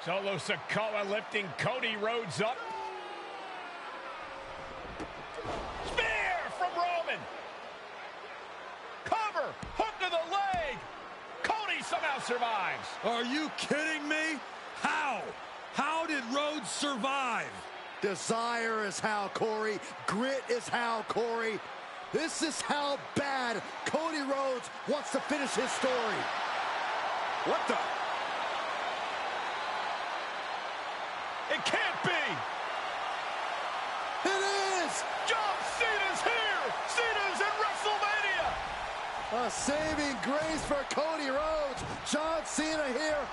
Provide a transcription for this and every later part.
Solo Sikoa lifting Cody Rhodes up. Spear from Roman. Cover, hook to the leg. Cody somehow survives. Are you kidding me? How? How did Rhodes survive? Desire is how, Corey. Grit is how, Corey. This is how bad Cody Rhodes wants to finish his story. What the? It can't be. It is! John Cena's here. Cena's in WrestleMania. A saving grace for Cody Rhodes. John Cena here.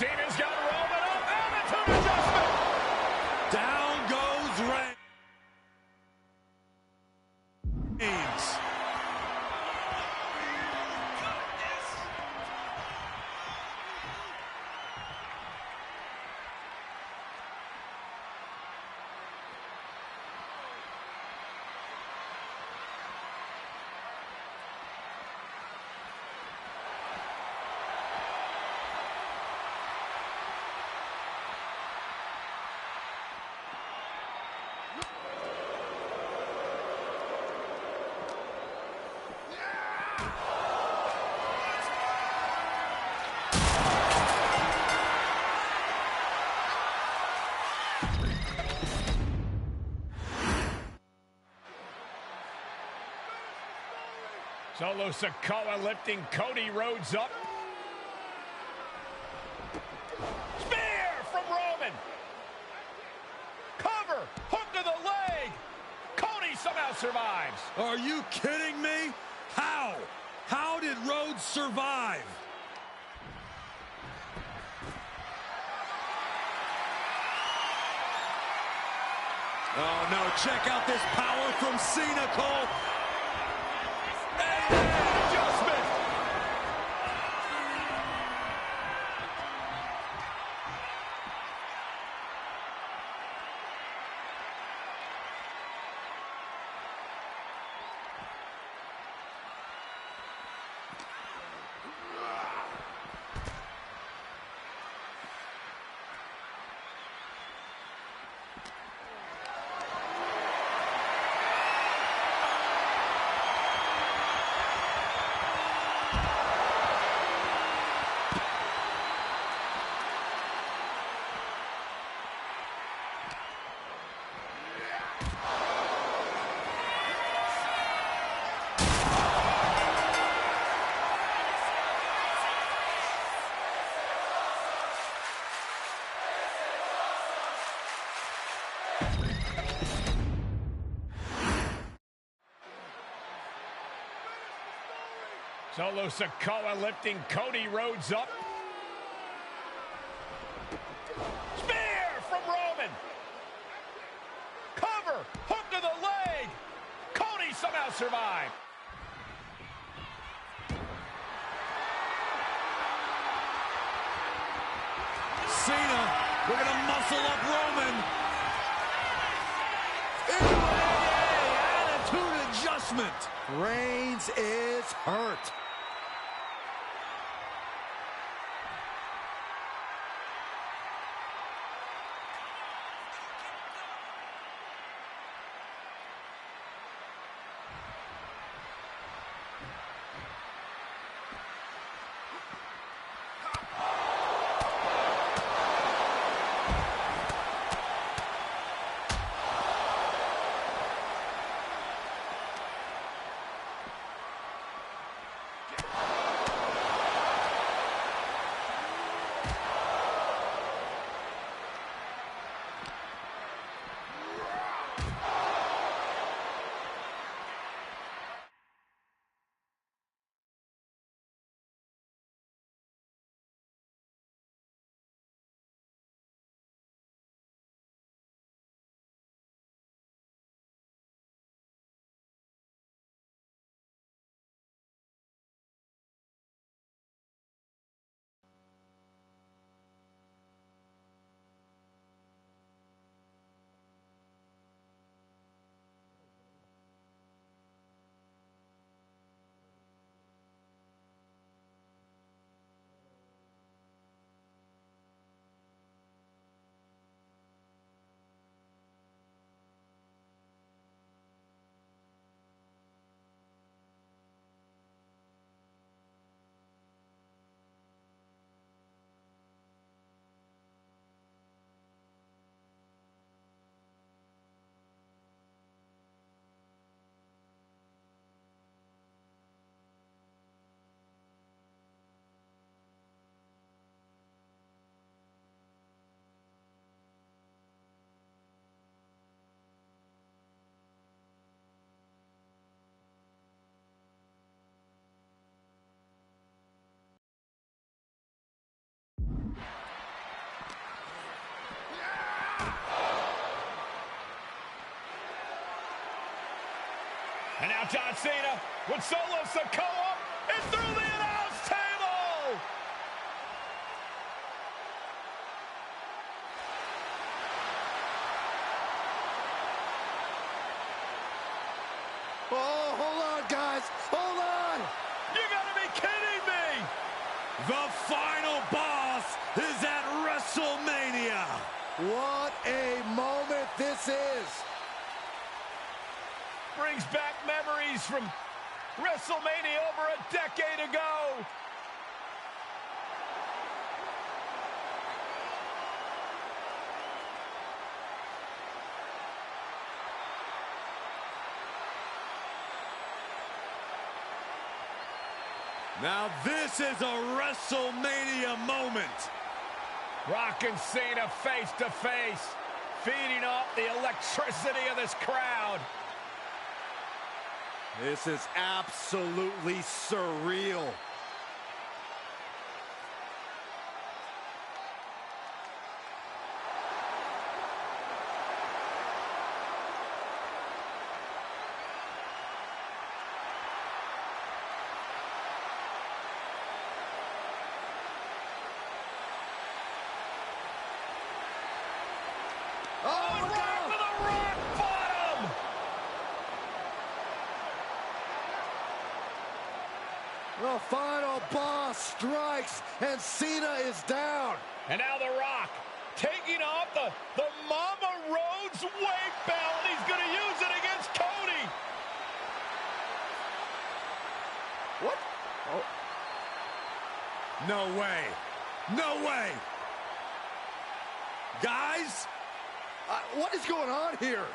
Cena's got Roman up, and it's an adjustment. Down. Solo Sikoa lifting Cody Rhodes up. Spear from Roman. Cover. Hook to the leg. Cody somehow survives. Are you kidding me? How? How did Rhodes survive? Oh, no. Check out this power from Cena, Cole. Adjustment. Solo Sikoa lifting Cody Rhodes up. Spear from Roman. Cover. Hook to the leg. Cody somehow survived. Cena, we're going to muscle up Roman. Attitude adjustment. Reigns is hurt. And now John Cena with Solo Sikoa and through the announce table. Oh, hold on, guys. Hold on. You gotta be kidding me. The final boss is at WrestleMania. What a moment this is. Brings back memories from WrestleMania over a decade ago. Now this is a WrestleMania moment. Rock and Cena face to face, feeding off the electricity of this crowd. This is absolutely surreal. The final boss strikes, and Cena is down. And now The Rock taking off the Mama Rhodes weight belt. He's going to use it against Cody. What? Oh. No way. No way. Guys? What is going on here?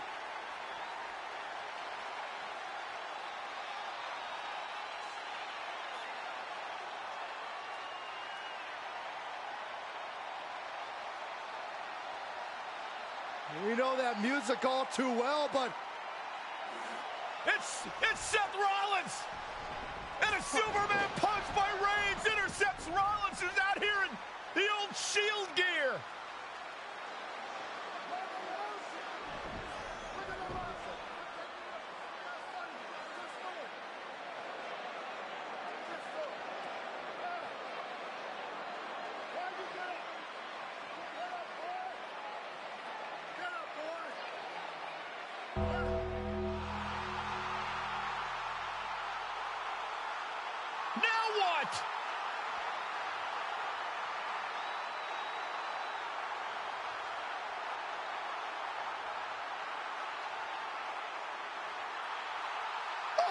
We know that music all too well, but it's Seth Rollins, and a Superman punch by Reigns intercepts Rollins, who's out here in the old Shield gear.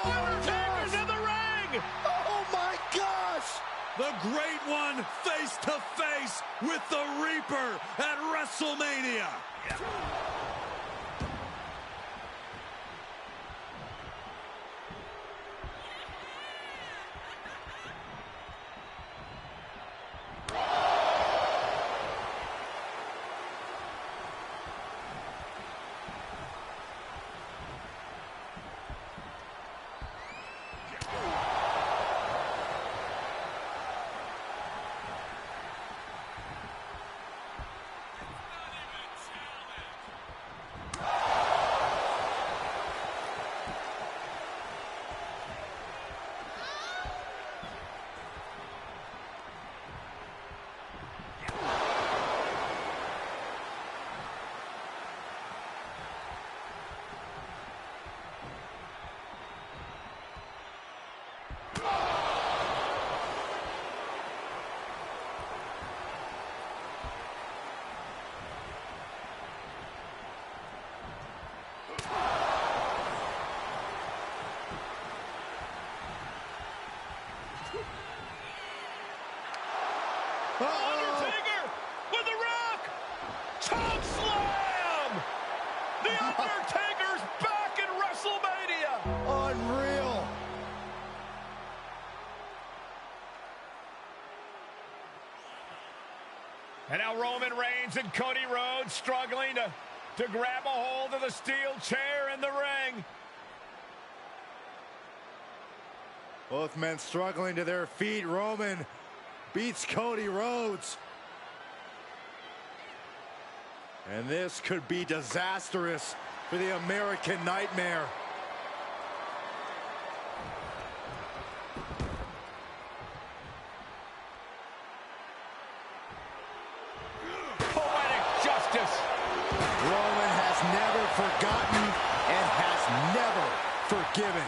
Undertaker's in the ring! Oh my gosh! The Great One face to face with the Reaper at WrestleMania. Undertaker with the Rock! Choke slam! The Undertaker's back in WrestleMania! Unreal! And now Roman Reigns and Cody Rhodes struggling to grab a hold of the steel chair in the ring. Both men struggling to their feet. Roman beats Cody Rhodes. And this could be disastrous for the American Nightmare. Poetic justice. Roman has never forgotten and has never forgiven.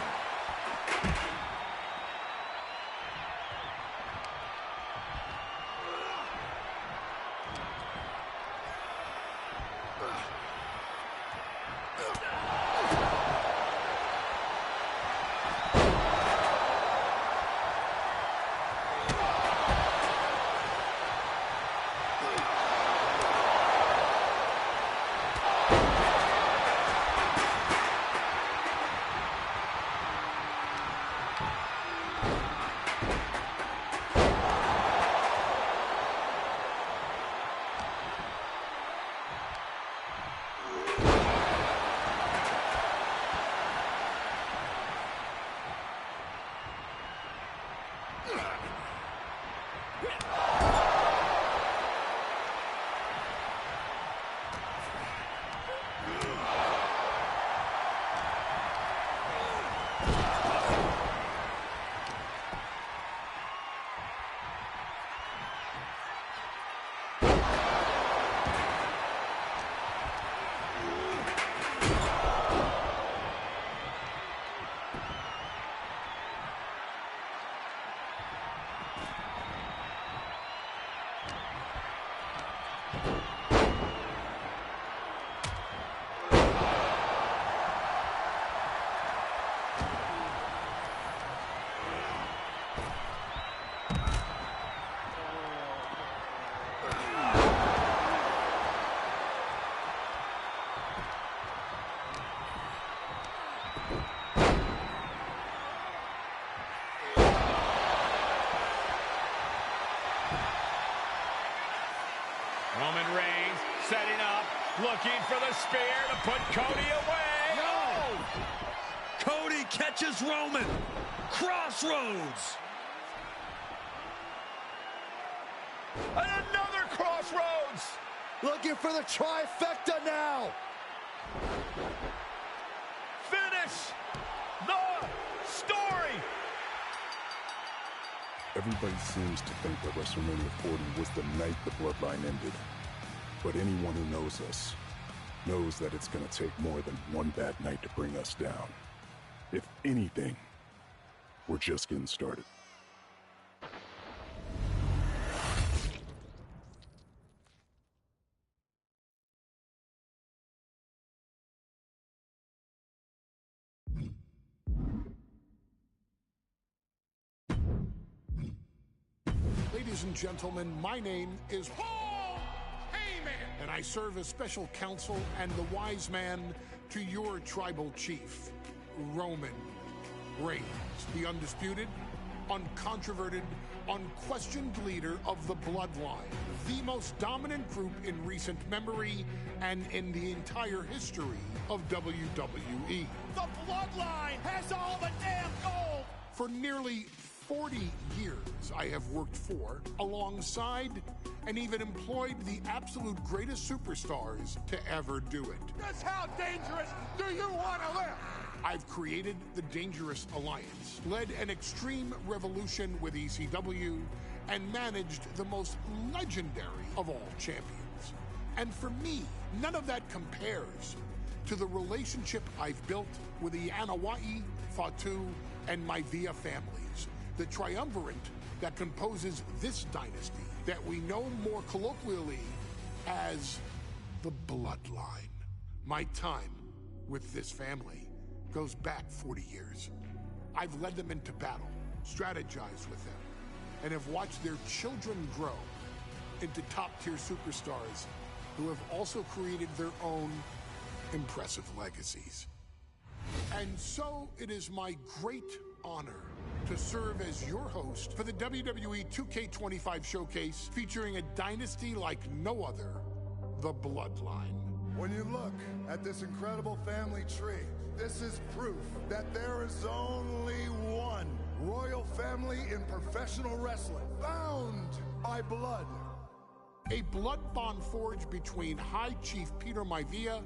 Roman Reigns setting up, looking for the spear to put Cody away. No! Cody catches Roman. Crossroads. And another crossroads. Looking for the trifecta now. Finish the story. Everybody seems to think that WrestleMania 40 was the night the Bloodline ended. But anyone who knows us knows that it's going to take more than one bad night to bring us down. If anything, we're just getting started. Ladies and gentlemen, my name is Paul Heyman, and I serve as special counsel and the wise man to your tribal chief, Roman Reigns, the undisputed, uncontroverted, unquestioned leader of the Bloodline, the most dominant group in recent memory and in the entire history of WWE. The Bloodline has all the damn gold. For nearly 40 years, I have worked for, alongside, and even employed the absolute greatest superstars to ever do it. Just how dangerous do you want to live? I've created the Dangerous Alliance, led an extreme revolution with ECW, and managed the most legendary of all champions. And for me, none of that compares to the relationship I've built with the Anoa'i, Fatu, and Maivia families, the triumvirate that composes this dynasty that we know more colloquially as the Bloodline. My time with this family goes back 40 years. I've led them into battle, strategized with them, and have watched their children grow into top-tier superstars who have also created their own impressive legacies. And so it is my great honor to serve as your host for the WWE 2K25 showcase featuring a dynasty like no other, the Bloodline. When you look at this incredible family tree, this is proof that there is only one royal family in professional wrestling, bound by blood. A blood bond forged between High Chief Peter Maivia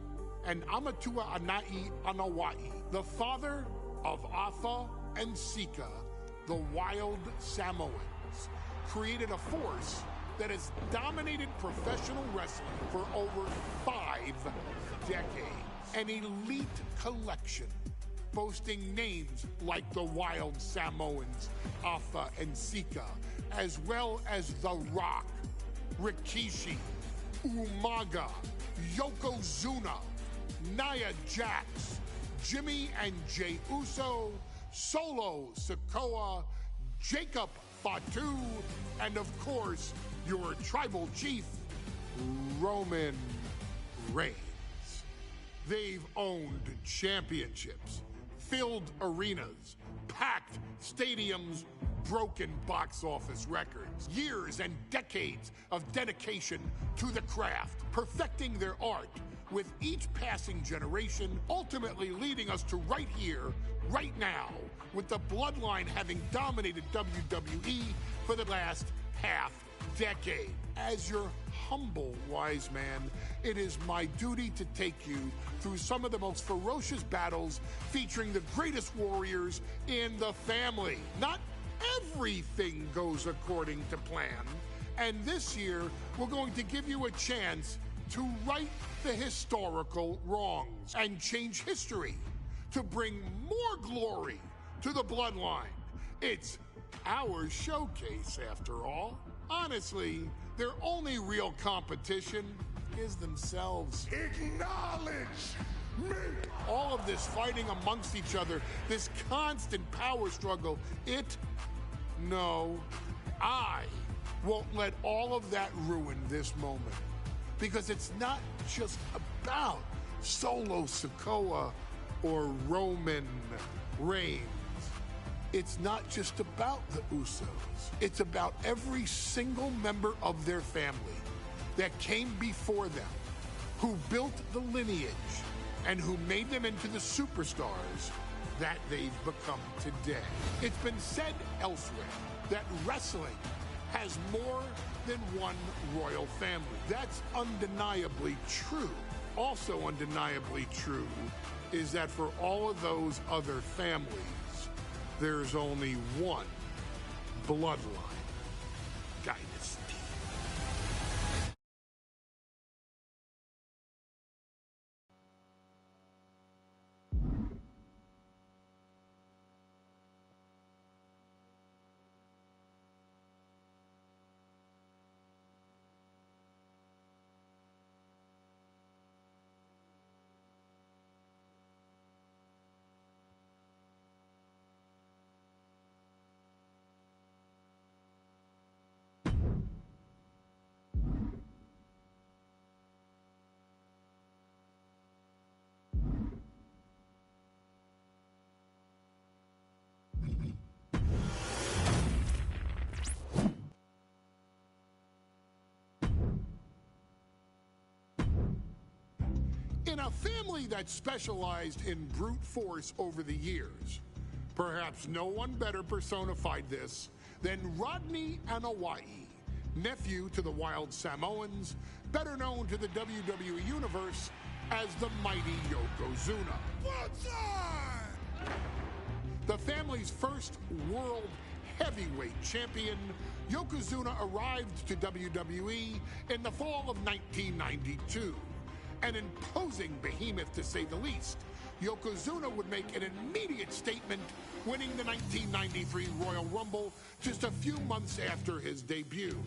and Amatua Anai Anoa'i, the father of Afa and Sika, the Wild Samoans, created a force that has dominated professional wrestling for over 5 decades. An elite collection boasting names like the Wild Samoans, Afa and Sika, as well as The Rock, Rikishi, Umaga, Yokozuna, Nia Jax, Jimmy and Jey Uso, Solo Sikoa, Jacob Fatu, and of course, your tribal chief, Roman Reigns. They've owned championships, filled arenas, packed stadiums, broken box office records, years and decades of dedication to the craft, perfecting their art with each passing generation, ultimately leading us to right here, right now, with the Bloodline having dominated WWE for the last half-decade. As your humble wise man, it is my duty to take you through some of the most ferocious battles featuring the greatest warriors in the family. Not everything goes according to plan, and this year we're going to give you a chance to right the historical wrongs and change history to bring more glory to the Bloodline. It's our showcase, after all. Honestly, Their only real competition is themselves. Acknowledge me! All of this fighting amongst each other, this constant power struggle, I won't let all of that ruin this moment. Because it's not just about Solo Sikoa or Roman Reigns. It's not just about the Usos. It's about every single member of their family that came before them, who built the lineage, and who made them into the superstars that they've become today. It's been said elsewhere that wrestling has more than one royal family. That's undeniably true. Also undeniably true is that for all of those other families, there's only one bloodline dynasty. In a family that specialized in brute force over the years, perhaps no one better personified this than Rodney Anoa'i, nephew to the Wild Samoans, better known to the WWE Universe as the mighty Yokozuna. The family's first world heavyweight champion, Yokozuna arrived to WWE in the fall of 1992. An imposing behemoth, to say the least, Yokozuna would make an immediate statement, winning the 1993 Royal Rumble just a few months after his debut.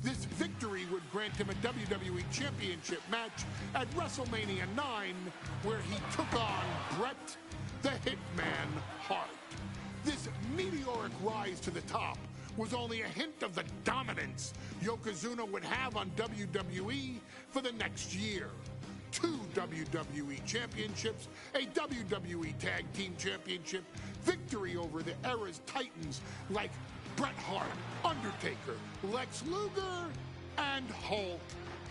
This victory would grant him a WWE Championship match at WrestleMania 9, where he took on Bret the Hitman Hart. This meteoric rise to the top was only a hint of the dominance Yokozuna would have on WWE for the next year. 2 WWE championships, a WWE Tag Team Championship, victory over the era's titans like Bret Hart, Undertaker, Lex Luger, and Hulk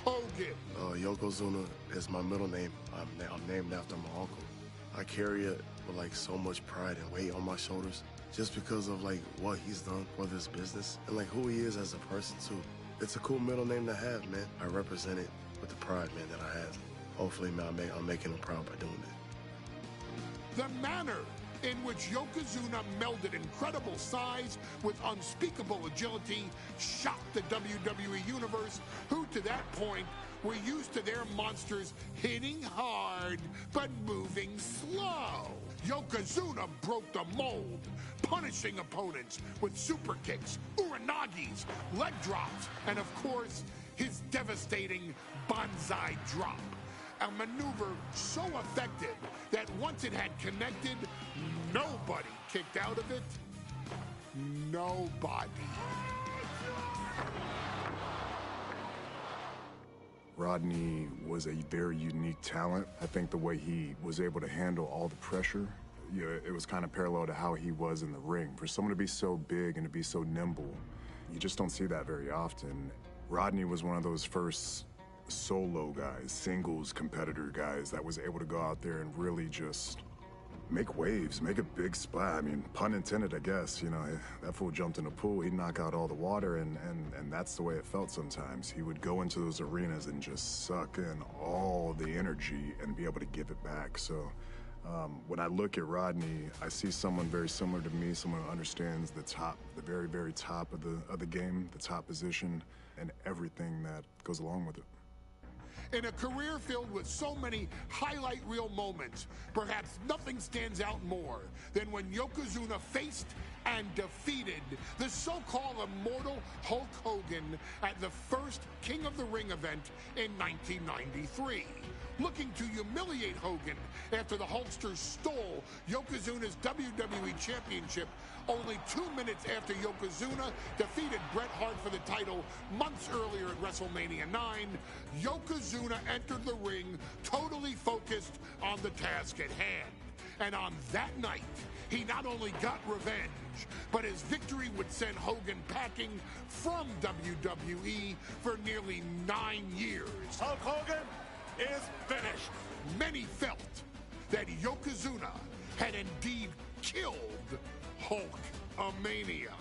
Hogan. Yokozuna is my middle name. I'm named after my uncle. I carry it with like so much pride and weight on my shoulders just because of like what he's done for this business and like who he is as a person too. It's a cool middle name to have, man. I represent it with the pride, man, that I have. Hopefully, man, I'm making him proud by doing it. The manner in which Yokozuna melded incredible size with unspeakable agility shocked the WWE Universe, who to that point were used to their monsters hitting hard but moving slow. Yokozuna broke the mold, punishing opponents with super kicks, uranagis, leg drops, and of course, his devastating Banzai drop. A maneuver so effective that once it had connected, nobody kicked out of it. Nobody. Rodney was a very unique talent. I think the way he was able to handle all the pressure, it was kind of parallel to how he was in the ring. For someone to be so big and to be so nimble, you just don't see that very often. Rodney was one of those first solo guys, singles competitor guys that was able to go out there and really just make waves, make a big splash. I mean, pun intended, I guess. You know, that fool jumped in the pool, he'd knock out all the water, and that's the way it felt sometimes. He would go into those arenas and just suck in all the energy and be able to give it back. So when I look at Rodney, I see someone very similar to me, someone who understands the top, the very, very top of the game, the top position, and everything that goes along with it. In a career filled with so many highlight reel moments, perhaps nothing stands out more than when Yokozuna faced and defeated the so-called immortal Hulk Hogan at the first King of the Ring event in 1993. Looking to humiliate Hogan after the Hulkster stole Yokozuna's WWE Championship only 2 minutes after Yokozuna defeated Bret Hart for the title months earlier at WrestleMania 9, Yokozuna entered the ring totally focused on the task at hand. And on that night, he not only got revenge, but his victory would send Hogan packing from WWE for nearly 9 years. Hulk Hogan is finished. Many felt that Yokozuna had indeed killed Hulkamania.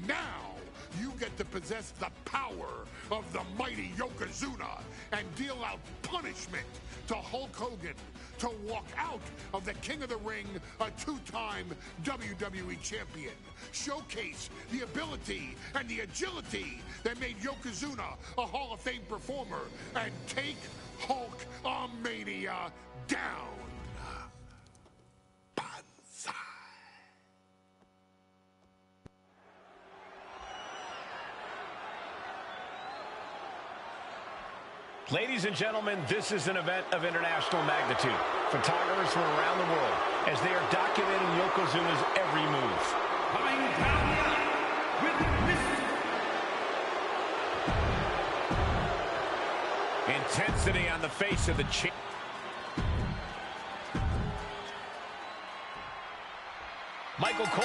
Now you get to possess the power of the mighty Yokozuna and deal out punishment to Hulk Hogan to walk out of the King of the Ring, a 2-time WWE champion. Showcase the ability and the agility that made Yokozuna a Hall of Fame performer and take Hulkamania down. Banzai. Ladies and gentlemen, this is an event of international magnitude. Photographers from around the world as they are documenting Yokozuna's every move. Coming down with Intensity on the face of the champ. Michael Cole.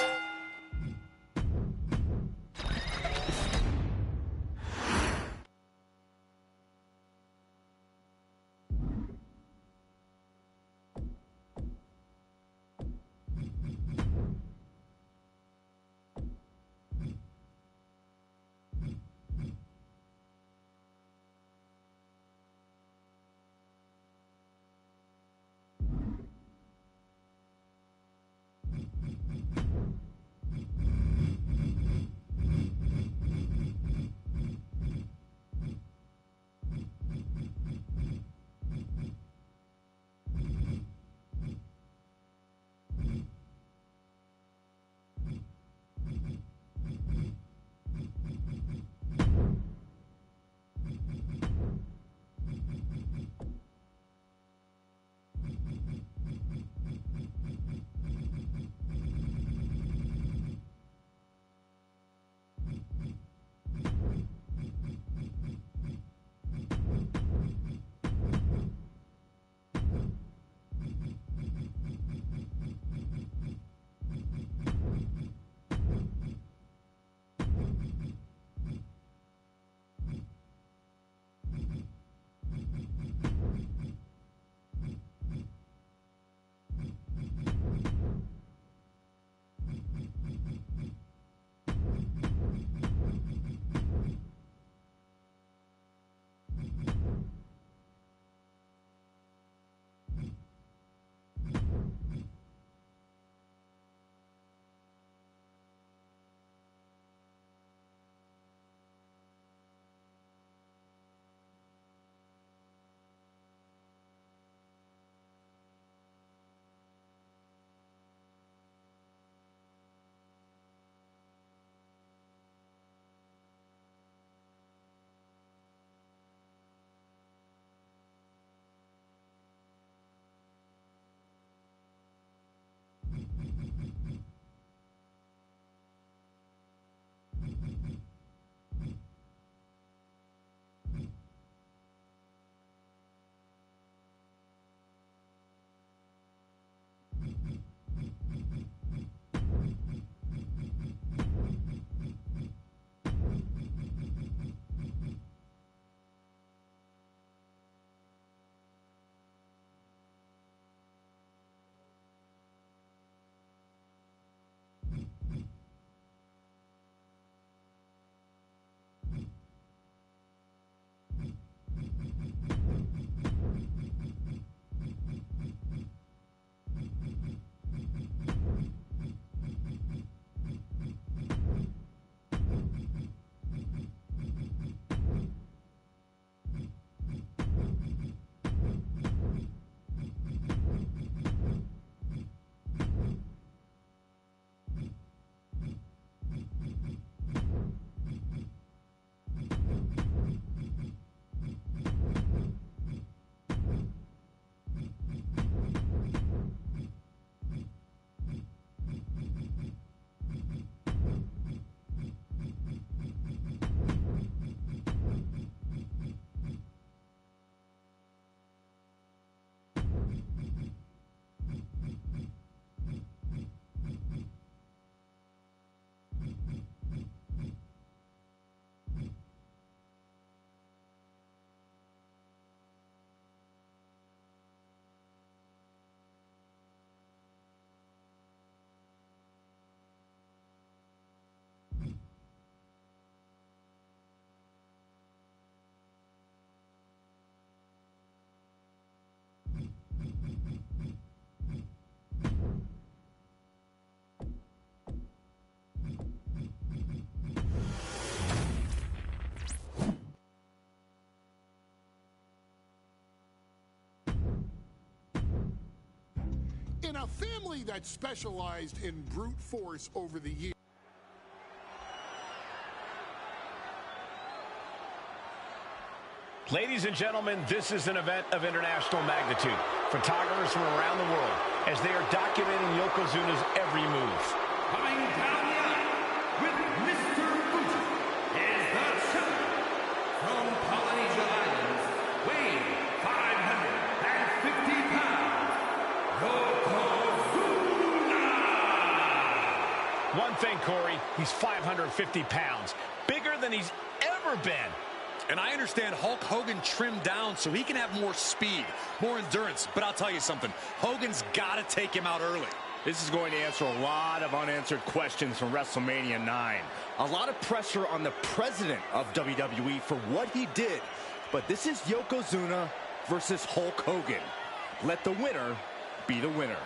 In a family that specialized in brute force over the years. Ladies and gentlemen, this is an event of international magnitude. Photographers from around the world as they are documenting Yokozuna's every move. Coming down the aisle with Mr. Fuji is the champion from Polynesia Islands, weighing 550 pounds, Yokozuna! One thing, Corey, he's 550 pounds, bigger than he's ever been. And I understand Hulk Hogan trimmed down so he can have more speed, more endurance. But I'll tell you something, Hogan's got to take him out early. This is going to answer a lot of unanswered questions from WrestleMania 9. A lot of pressure on the president of WWE for what he did. But this is Yokozuna versus Hulk Hogan. Let the winner be the winner.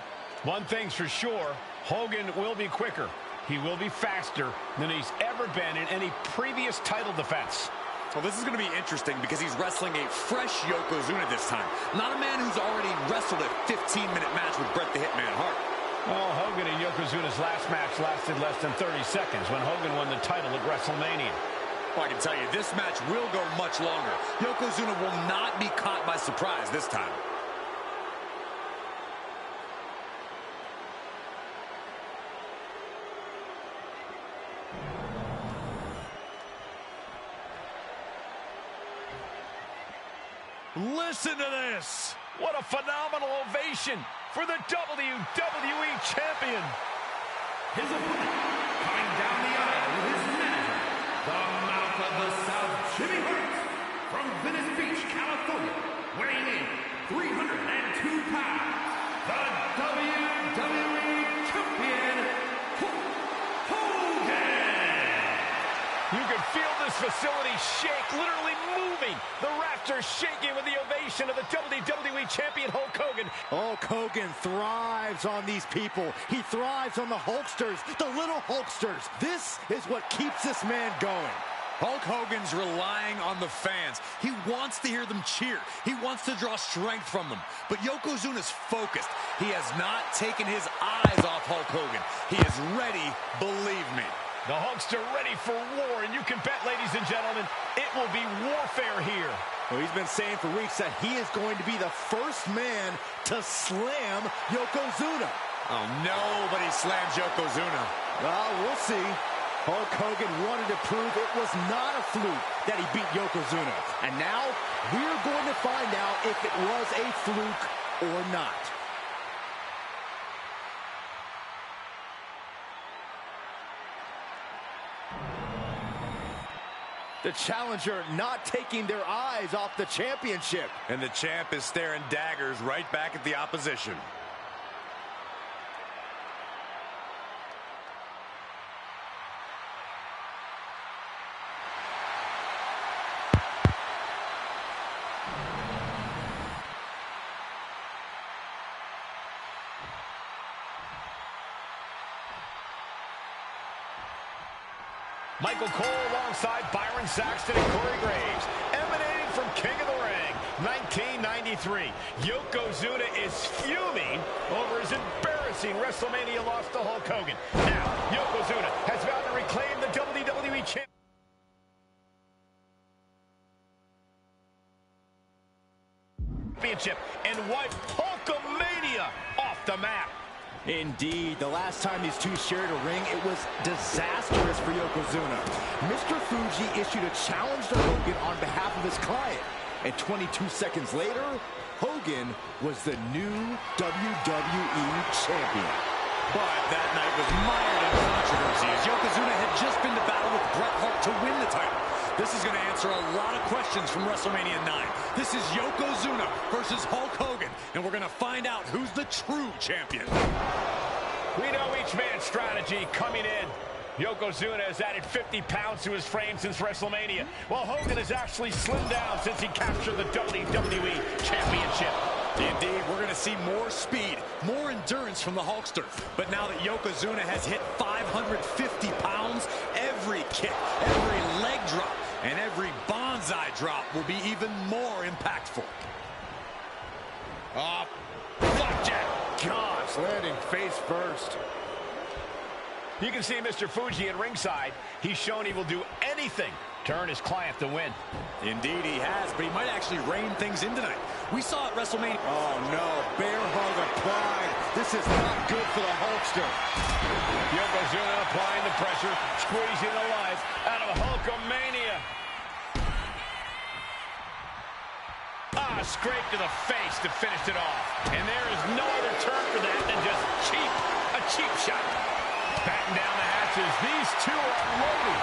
One thing's for sure, Hogan will be quicker. He will be faster than he's ever been in any previous title defense. Well, this is going to be interesting because he's wrestling a fresh Yokozuna this time. Not a man who's already wrestled a 15-minute match with Bret the Hitman Hart. Well, Hogan and Yokozuna's last match lasted less than 30 seconds when Hogan won the title at WrestleMania. Well, I can tell you, this match will go much longer. Yokozuna will not be caught by surprise this time. Listen to this. What a phenomenal ovation for the WWE Champion. His opponent, coming down the aisle with his manager, the Mouth of the South, Jimmy Hart, from Venice Beach, California, weighing in 302 pounds, the WWE Champion, Hulk Hogan. You can feel this facility shake, literally moving. The rafters shaking with the ovation of the WWE Champion Hulk Hogan. Hulk Hogan thrives on these people. He thrives on the Hulksters, the little Hulksters. This is what keeps this man going. Hulk Hogan's relying on the fans. He wants to hear them cheer. He wants to draw strength from them. But Yokozuna's focused. He has not taken his eyes off Hulk Hogan. He is ready, believe me. The Hulkster ready for war, and you can bet, ladies and gentlemen, it will be warfare here. Well, he's been saying for weeks that he is going to be the first man to slam Yokozuna. Oh, nobody slams Yokozuna. Well, we'll see. Hulk Hogan wanted to prove it was not a fluke that he beat Yokozuna. And now, we're going to find out if it was a fluke or not. The challenger not taking their eyes off the championship. And the champ is staring daggers right back at the opposition. Michael Cole alongside Byron Saxton and Corey Graves, emanating from King of the Ring, 1993. Yokozuna is fuming over his embarrassing WrestleMania loss to Hulk Hogan. Now, Yokozuna has vowed to reclaim the WWE Championship and wipe Hulkamania off the map. Indeed, the last time these two shared a ring, it was disastrous for Yokozuna. Mr. Fuji issued a challenge to Hogan on behalf of his client. And 22 seconds later, Hogan was the new WWE Champion. But that night was mired in controversy as Yokozuna had just been to battle with Bret Hart to win the title. This is going to answer a lot of questions from WrestleMania 9. This is Yokozuna versus Hulk Hogan, and we're going to find out who's the true champion. We know each man's strategy coming in. Yokozuna has added 50 pounds to his frame since WrestleMania, while Hogan has actually slimmed down since he captured the WWE Championship. Indeed, we're going to see more speed, more endurance from the Hulkster. But now that Yokozuna has hit 550 pounds, every kick, every leg drop, and every bonsai drop will be even more impactful. Blackjack. Gosh, landing face first. You can see Mr. Fuji at ringside. He's shown he will do anything to earn his client to win. Indeed he has, but he might actually rein things in tonight. We saw at WrestleMania. Oh no, bear hug applied. This is not good for the Hulkster. Yokozuna applying the pressure, squeezing the life out of Hulkamania. Scrape to the face to finish it off. And there is no other term for that than just cheap. A cheap shot. Batten down the hatches. These two are loaded.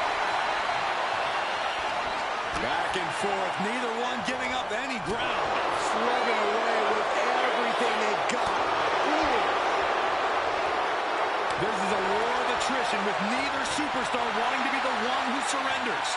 Back and forth. Neither one giving up any ground. Slugging away with everything they've got. Ooh. This is a war of attrition with neither superstar wanting to be the one who surrenders.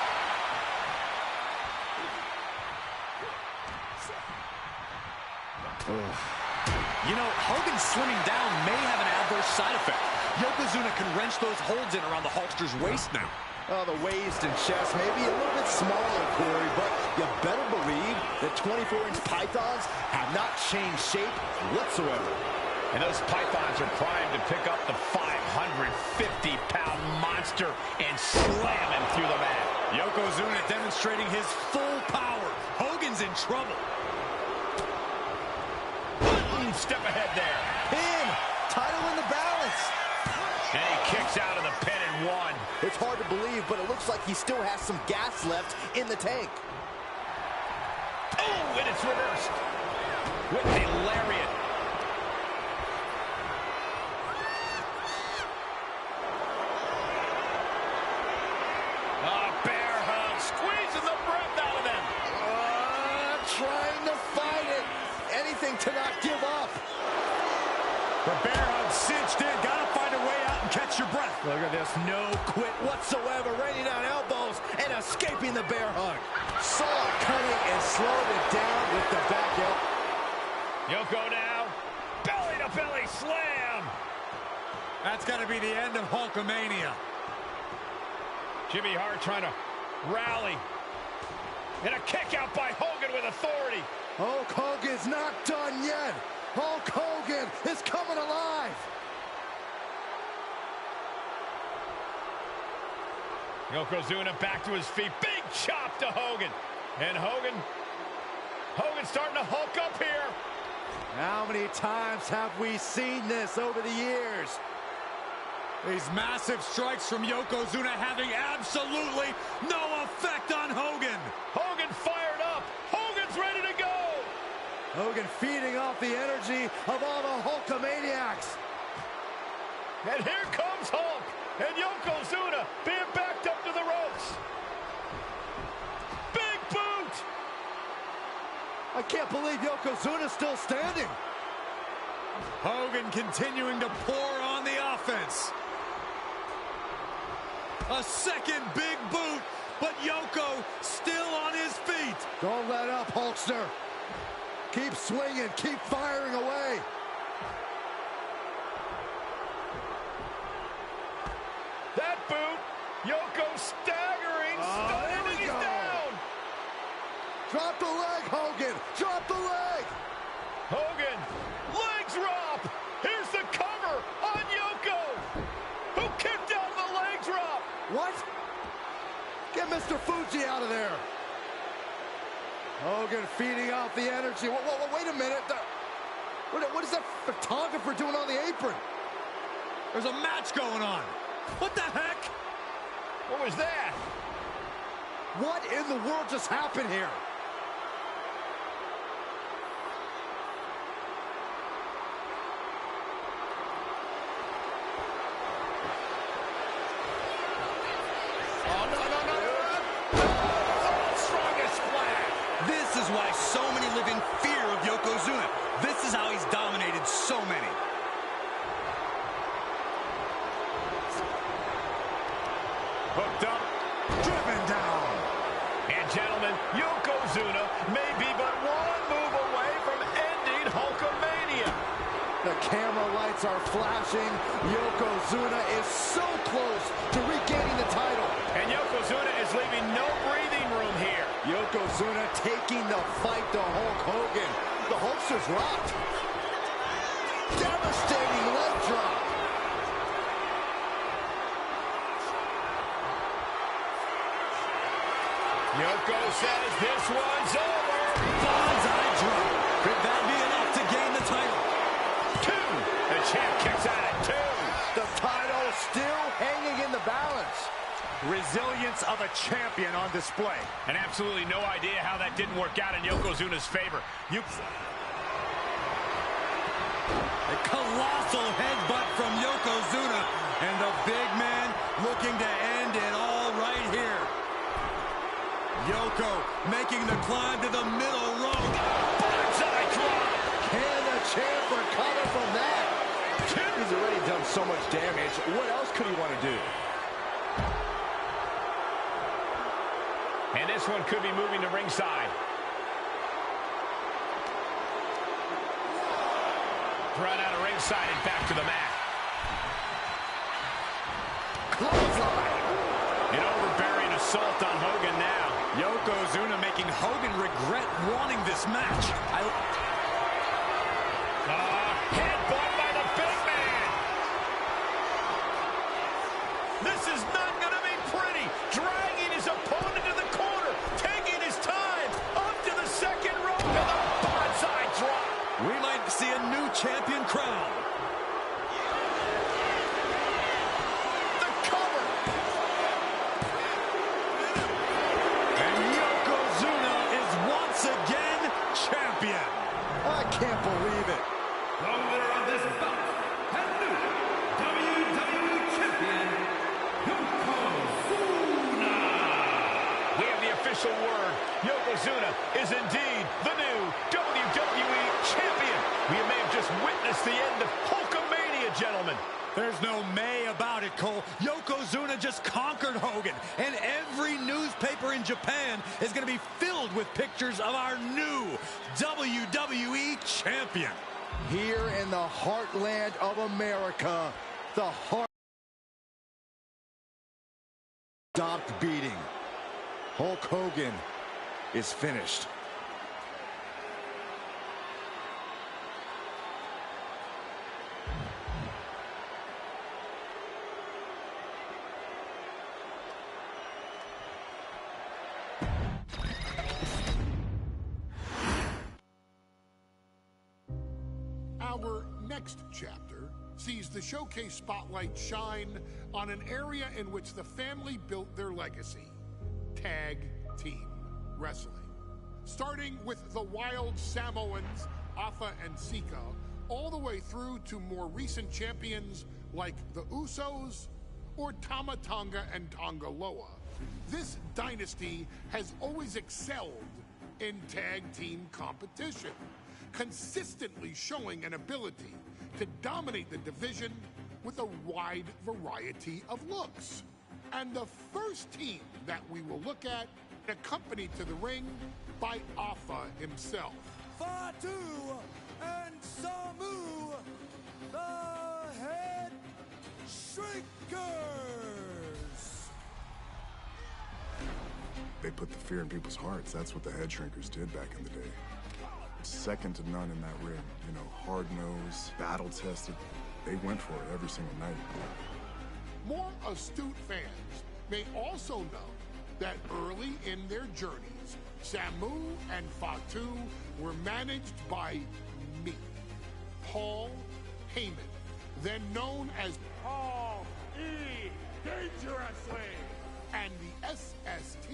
You know, Hogan slimming down may have an adverse side effect. Yokozuna can wrench those holds in around the Hulkster's waist now. Oh, the waist and chest may be a little bit smaller, Corey, but you better believe that 24-inch pythons have not changed shape whatsoever. And those pythons are primed to pick up the 550-pound monster and slam him through the mat. Yokozuna demonstrating his full power. Hogan's in trouble. Step ahead there. Pin! Title in the balance. And he kicks out of the pin and one. It's hard to believe, but it looks like he still has some gas left in the tank. Oh, and it's reversed. With the lariat. Bear hug, squeezing the breath out of them. Trying to fight it. Anything to not give up. The bear hug cinched in. Gotta find a way out and catch your breath. Look at this. No quit whatsoever. Raining down elbows and escaping the bear hug. Saw it cutting and slowed it down with the back heel. Yoko now. Belly to belly slam. That's got to be the end of Hulkamania. Jimmy Hart trying to rally. And a kick out by Hogan with authority. Hulk Hogan's not done yet. Hulk Hogan is coming alive. Yokozuna back to his feet. Big chop to Hogan. And Hogan's starting to hulk up here. How many times have we seen this over the years? These massive strikes from Yokozuna having absolutely no effect on Hogan. Hogan fired up. Hogan's ready to go. Hogan feeding off the energy of all the Hulkamaniacs. And here comes Hulk. And Yokozuna being backed up to the ropes. Big boot. I can't believe Yokozuna's still standing. Hogan continuing to pour on the offense. A second big boot, but Yoko still on his feet. Don't let up, Hulkster. Keep swinging, keep firing away. That boot, Yoko staggering, stunning, he's down. Drop the leg, Hogan, drop the leg. Hogan, leg drop. Here's the cover on Yoko, who kicked out of the leg drop. What? Get Mr. Fuji out of there. Hogan feeding off the energy. Whoa, wait a minute. What is that photographer doing on the apron? There's a match going on. What the heck? What was that? What in the world just happened here? This is why so many live in fear of Yokozuna. This is how he's dominated so many. Hooked up, driven down. And gentlemen, Yokozuna may be but one move away from ending Hulk camera lights are flashing. Yokozuna is so close to regaining the title. And Yokozuna is leaving no breathing room here. Yokozuna taking the fight to Hulk Hogan. The Hulkster's rocked. Devastating leg drop. Yoko says this one's over. Bonsai drop. Could that be enough to gain the title? 2. The champ kicks out at 2. The title still hanging in the balance. Resilience of a champion on display. And absolutely no idea how that didn't work out in Yokozuna's favor. A colossal headbutt from Yokozuna, and the big man looking to end it all right here. Yoko making the climb to the middle rope. Bonsai drop. Can the champ recover from that? He's already done so much damage. What else could he want to do? And this one could be moving to ringside. Brought out of ringside and back to the mat. Clothesline. An overbearing assault on Hogan now. Yokozuna making Hogan regret wanting this match. Headbutt by the big man. This is not going to be pretty. Dragging his opponent to the corner. Taking his time. Up to the second rope and the bonsai drop. We might see a new champion crown. The cover. And Yokozuna is once again champion. I can't believe it. The winner of this bout and new WWE Champion, Yokozuna. We have the official word. Yokozuna is indeed the new WWE Champion. We may have just witnessed the end of Hulkamania, gentlemen. There's no may about it, Cole. Yokozuna just conquered Hogan, and every newspaper in Japan is going to be filled with pictures of our new WWE Champion. Here in the heartland of America, the heart stopped beating. Hulk Hogan is finished. Our next chapter sees the showcase spotlight shine on an area in which the family built their legacy: tag team wrestling. Starting with the Wild Samoans, Afa and Sika, all the way through to more recent champions like the Usos or Tama Tonga and Tonga Loa. This dynasty has always excelled in tag team competition, consistently showing an ability to dominate the division with a wide variety of looks. And the first team that we will look at, accompanied to the ring by Afa himself. Fatu and Samu, the Head Shrinkers. They put the fear in people's hearts. That's what the Head Shrinkers did back in the day. Second to none in that ring. You know, hard-nosed, battle-tested. They went for it every single night. More astute fans may also know that early in their journeys, Samu and Fatu were managed by me, Paul Heyman, then known as Paul E. Dangerously, and the SST,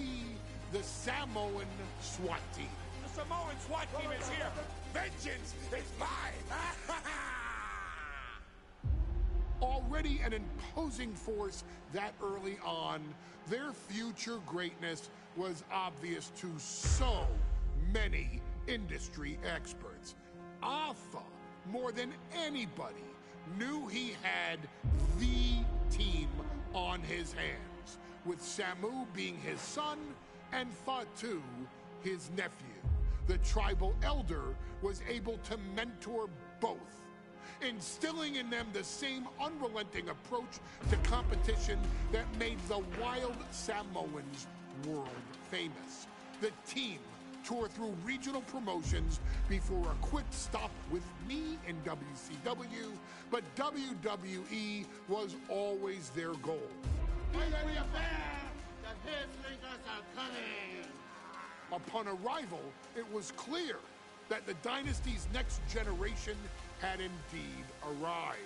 the Samoan SWAT team. The Samoan SWAT team is here. Vengeance is mine. Already an imposing force that early on, their future greatness was obvious to so many industry experts. Afa, more than anybody, knew he had the team on his hands, with Samu being his son and Fatu his nephew. The tribal elder was able to mentor both, instilling in them the same unrelenting approach to competition that made the Wild Samoans world famous. The team tore through regional promotions before a quick stop with me in WCW, but WWE was always their goal. Upon arrival, it was clear that the dynasty's next generation had indeed arrived,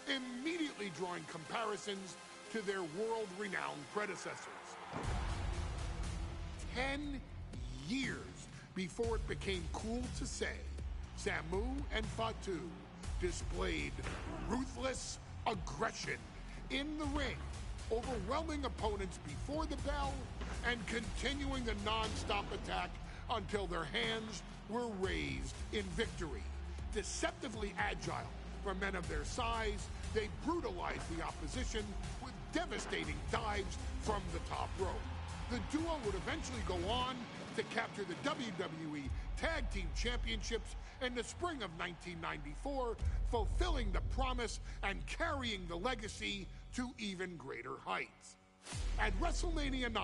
immediately drawing comparisons to their world-renowned predecessors. 10 years before it became cool to say, Samu and Fatu displayed ruthless aggression in the ring, overwhelming opponents before the bell and continuing the non-stop attack until their hands were raised in victory. Deceptively agile for men of their size, they brutalized the opposition with devastating dives from the top rope. The duo would eventually go on to capture the WWE Tag Team Championships in the spring of 1994, fulfilling the promise and carrying the legacy to even greater heights. At WrestleMania 9,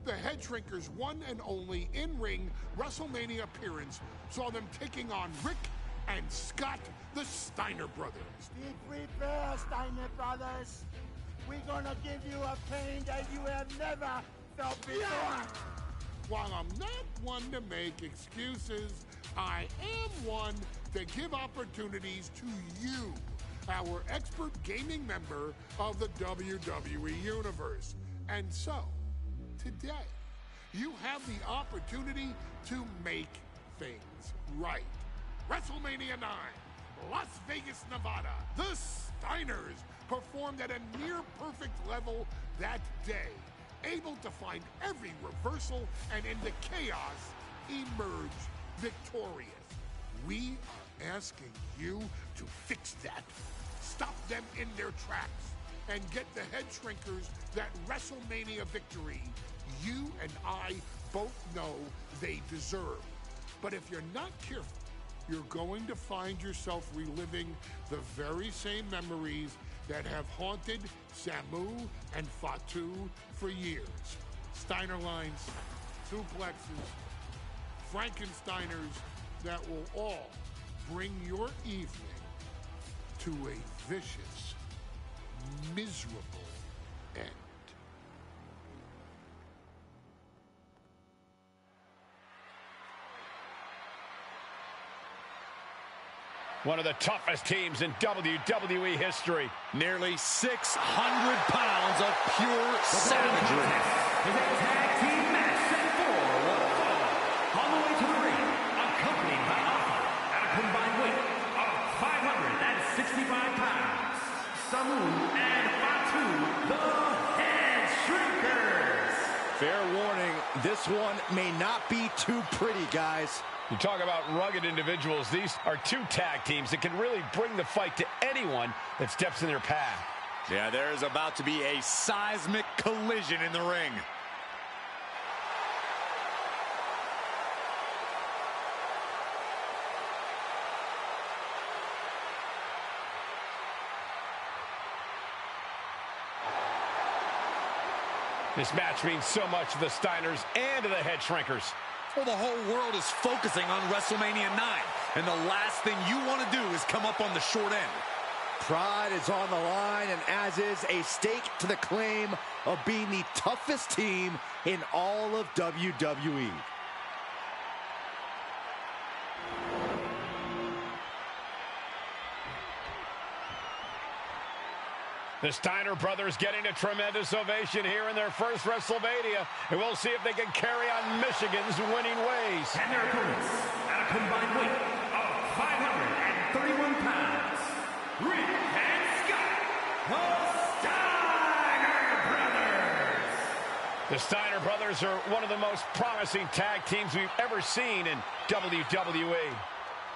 the Head Shrinkers' one and only in-ring WrestleMania appearance saw them taking on Rick and Scott, the Steiner brothers. Be prepared, Steiner brothers. We're gonna give you a pain that you have never felt before. Yeah. While I'm not one to make excuses, I am one to give opportunities to you, our expert gaming member of the WWE Universe. And so, today, you have the opportunity to make things right. WrestleMania 9, Las Vegas, Nevada. The Steiners performed at a near-perfect level that day, able to find every reversal and in the chaos emerge victorious. We are asking you to fix that. Stop them in their tracks and get the Head Shrinkers that WrestleMania victory you and I both know they deserve. But if you're not careful, you're going to find yourself reliving the very same memories that have haunted Samu and Fatu for years. Steiner lines, suplexes, Frankensteiners that will all bring your evening to a vicious, miserable end. One of the toughest teams in WWE history. Nearly 600 pounds of pure savagery. Is a tag team match set for one fall. On the way to the ring, accompanied by Alpha at a combined weight of 565 pounds. Samu and Fatu, the Head Shrinkers. Fair warning, this one may not be too pretty, guys. You talk about rugged individuals. These are two tag teams that can really bring the fight to anyone that steps in their path. Yeah, there is about to be a seismic collision in the ring. This match means so much to the Steiners and to the Head Shrinkers. Well, the whole world is focusing on WrestleMania 9, and the last thing you want to do is come up on the short end. Pride is on the line, and as is a stake to the claim of being the toughest team in all of WWE. The Steiner brothers getting a tremendous ovation here in their first WrestleMania, and we'll see if they can carry on Michigan's winning ways. And their opponents, at a combined weight of 531 pounds, Rick and Scott, the Steiner brothers. The Steiner brothers are one of the most promising tag teams we've ever seen in WWE.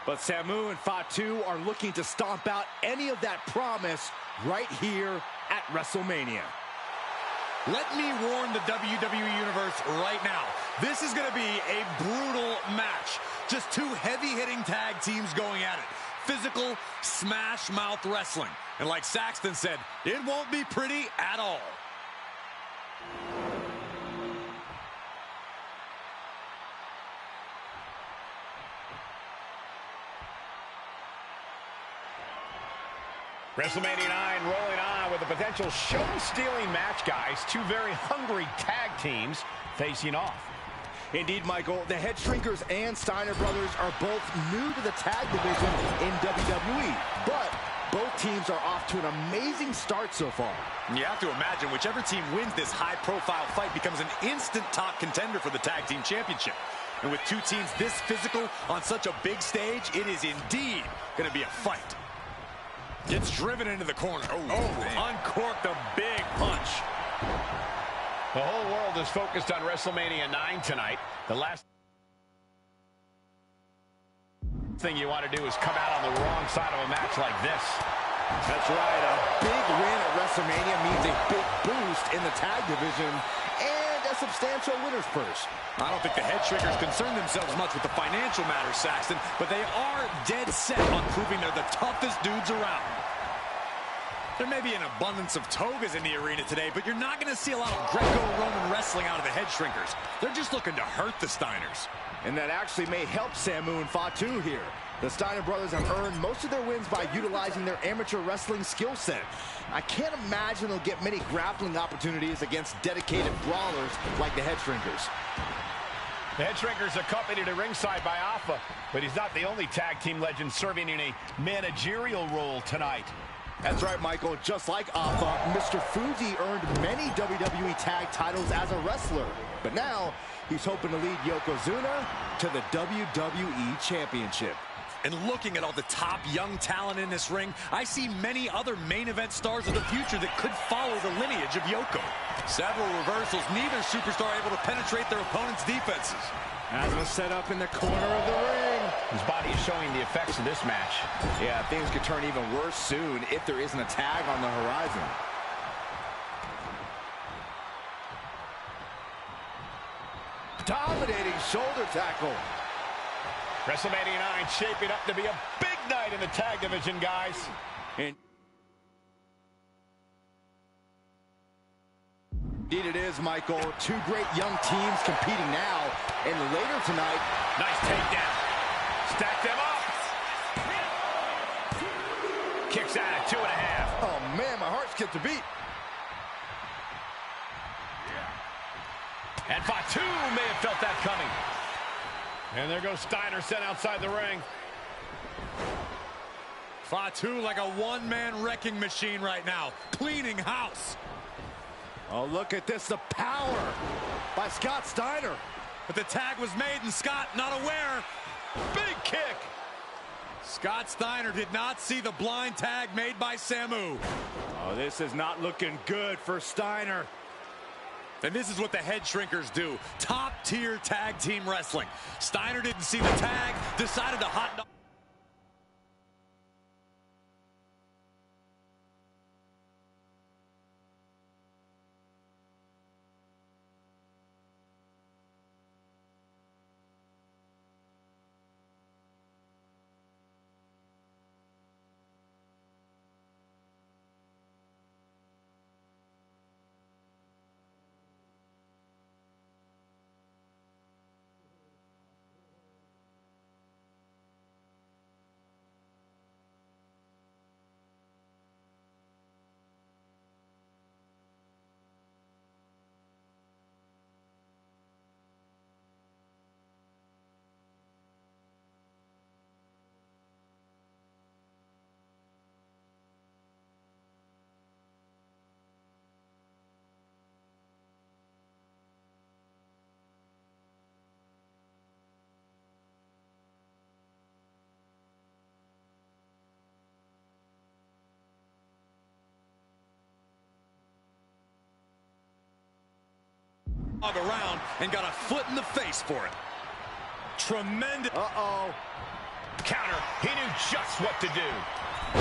But Samu and Fatu are looking to stomp out any of that promise right here at WrestleMania. Let me warn the WWE Universe right now. This is going to be a brutal match. Just two heavy-hitting tag teams going at it. physical smash mouth wrestling. And like Saxton said, it won't be pretty at all. WrestleMania 9 rolling on with a potential show-stealing match, guys. Two very hungry tag teams facing off. Indeed, Michael, the Head Shrinkers and Steiner brothers are both new to the tag division in WWE, but both teams are off to an amazing start so far. You have to imagine whichever team wins this high-profile fight becomes an instant top contender for the tag team championship. And with two teams this physical on such a big stage, it is indeed going to be a fight. Gets driven into the corner. Uncorked a big punch. The whole world is focused on WrestleMania 9 tonight. The last thing you want to do is come out on the wrong side of a match like this. That's right. A big win at WrestleMania means a big boost in the tag division and a substantial winner's purse. I don't think the Head Shrinkers concern themselves much with the financial matters, Saxton, but they are dead set on proving they're the toughest dudes around. There may be an abundance of togas in the arena today, but you're not going to see a lot of Greco-Roman wrestling out of the Head Shrinkers. They're just looking to hurt the Steiners. And that actually may help Samu and Fatu here. The Steiner brothers have earned most of their wins by utilizing their amateur wrestling skill set. I can't imagine they'll get many grappling opportunities against dedicated brawlers like the Head Shrinkers. The Head Shrinkers accompanied at ringside by Alpha, but he's not the only tag team legend serving in a managerial role tonight. That's right, Michael. Just like Alpha, Mr. Fuji earned many WWE tag titles as a wrestler. But now, he's hoping to lead Yokozuna to the WWE Championship. And looking at all the top young talent in this ring, I see many other main event stars of the future that could follow the lineage of Yoko. Several reversals, neither superstar able to penetrate their opponent's defenses. As was set up in the corner of the ring. His body is showing the effects of this match. Yeah, things could turn even worse soon if there isn't a tag on the horizon. Dominating shoulder tackle. WrestleMania 9 shaping up to be a big night in the tag division, guys. Indeed it is, Michael. Two great young teams competing now. And later tonight... Nice takedown. Stack them up. Kicks out at 2.5. Oh, man, my heart skipped a beat. And Fatu may have felt that coming. And there goes Steiner sent outside the ring. Fatu like a one-man wrecking machine right now. Cleaning house. Oh, look at this, the power by Scott Steiner. But the tag was made and Scott not aware. Big kick. Scott Steiner did not see the blind tag made by Samu. Oh, this is not looking good for Steiner. And this is what the Head Shrinkers do. Top-tier tag team wrestling. Steiner didn't see the tag, decided to hot dog. Around and got a foot in the face for it. Tremendous. Uh-oh. Counter. He knew just what to do.